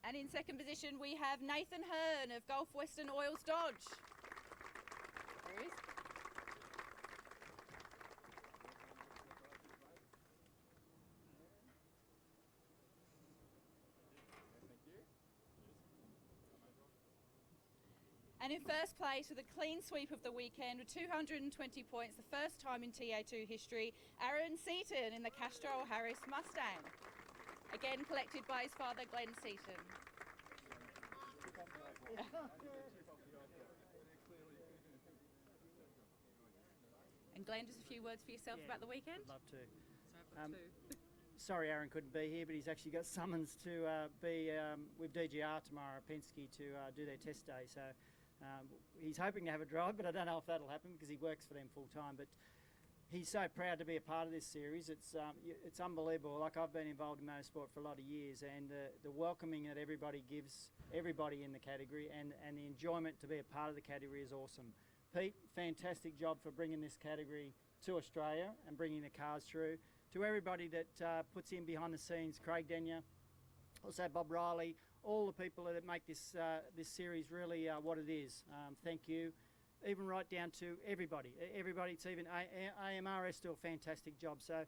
And in second position, we have Nathan Hearn of Gulf Western Oils Dodge. There he is. And in first place with a clean sweep of the weekend with 220 points, the first time in TA2 history, Aaron Seaton in the Castrol Harris Mustang. Again collected by his father, Glenn Seaton. And Glenn, just a few words for yourself about the weekend? I'd love to. So I've got two. Sorry Aaron couldn't be here, but he's actually got summons to be with DGR tomorrow at Penske to do their test day. So he's hoping to have a drive, but I don't know if that'll happen because he works for them full time. But he's so proud to be a part of this series. It's unbelievable. Like, I've been involved in motorsport for a lot of years, and the welcoming that everybody gives everybody in the category, and the enjoyment to be a part of the category is awesome. Pete, fantastic job for bringing this category to Australia and bringing the cars through. To everybody that puts in behind the scenes, Craig Denyer, also Bob Riley, all the people that make this this series really what it is. Thank you. Even right down to everybody. It's even AMRS do a fantastic job. So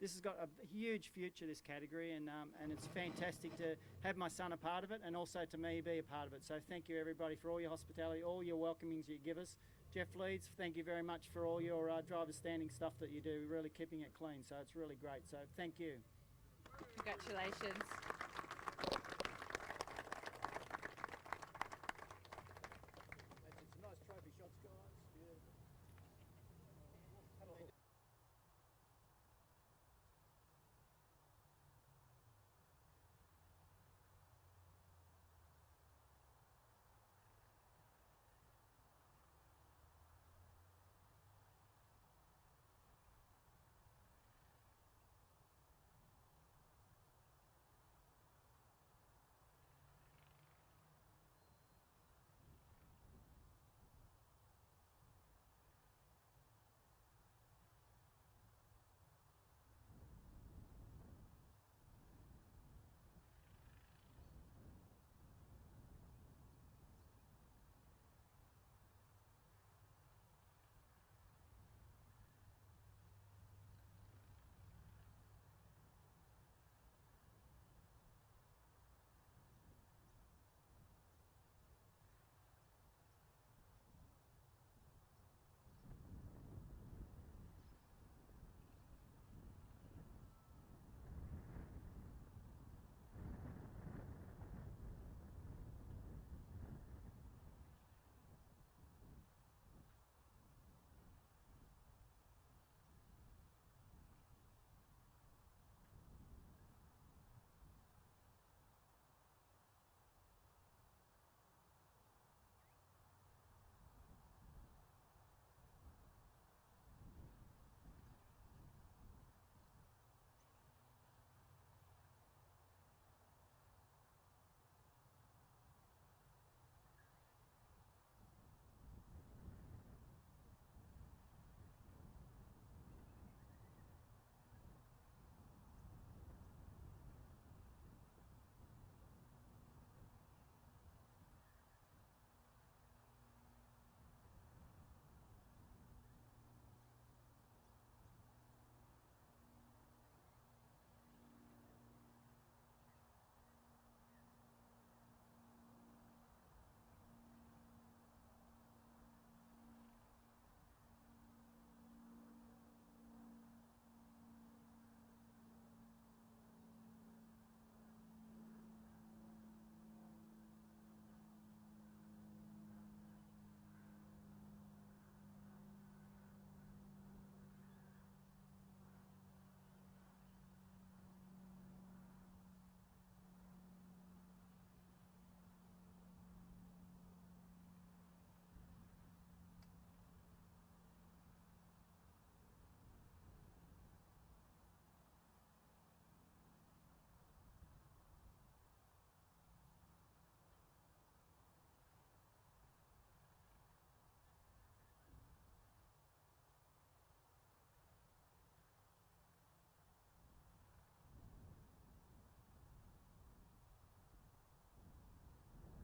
this has got a huge future, this category, and it's fantastic to have my son a part of it, and also to me be a part of it. So thank you everybody for all your hospitality, all your welcomings you give us. Jeff Leeds, thank you very much for all your driver's standing stuff that you do, really keeping it clean. So it's really great. So thank you. Congratulations.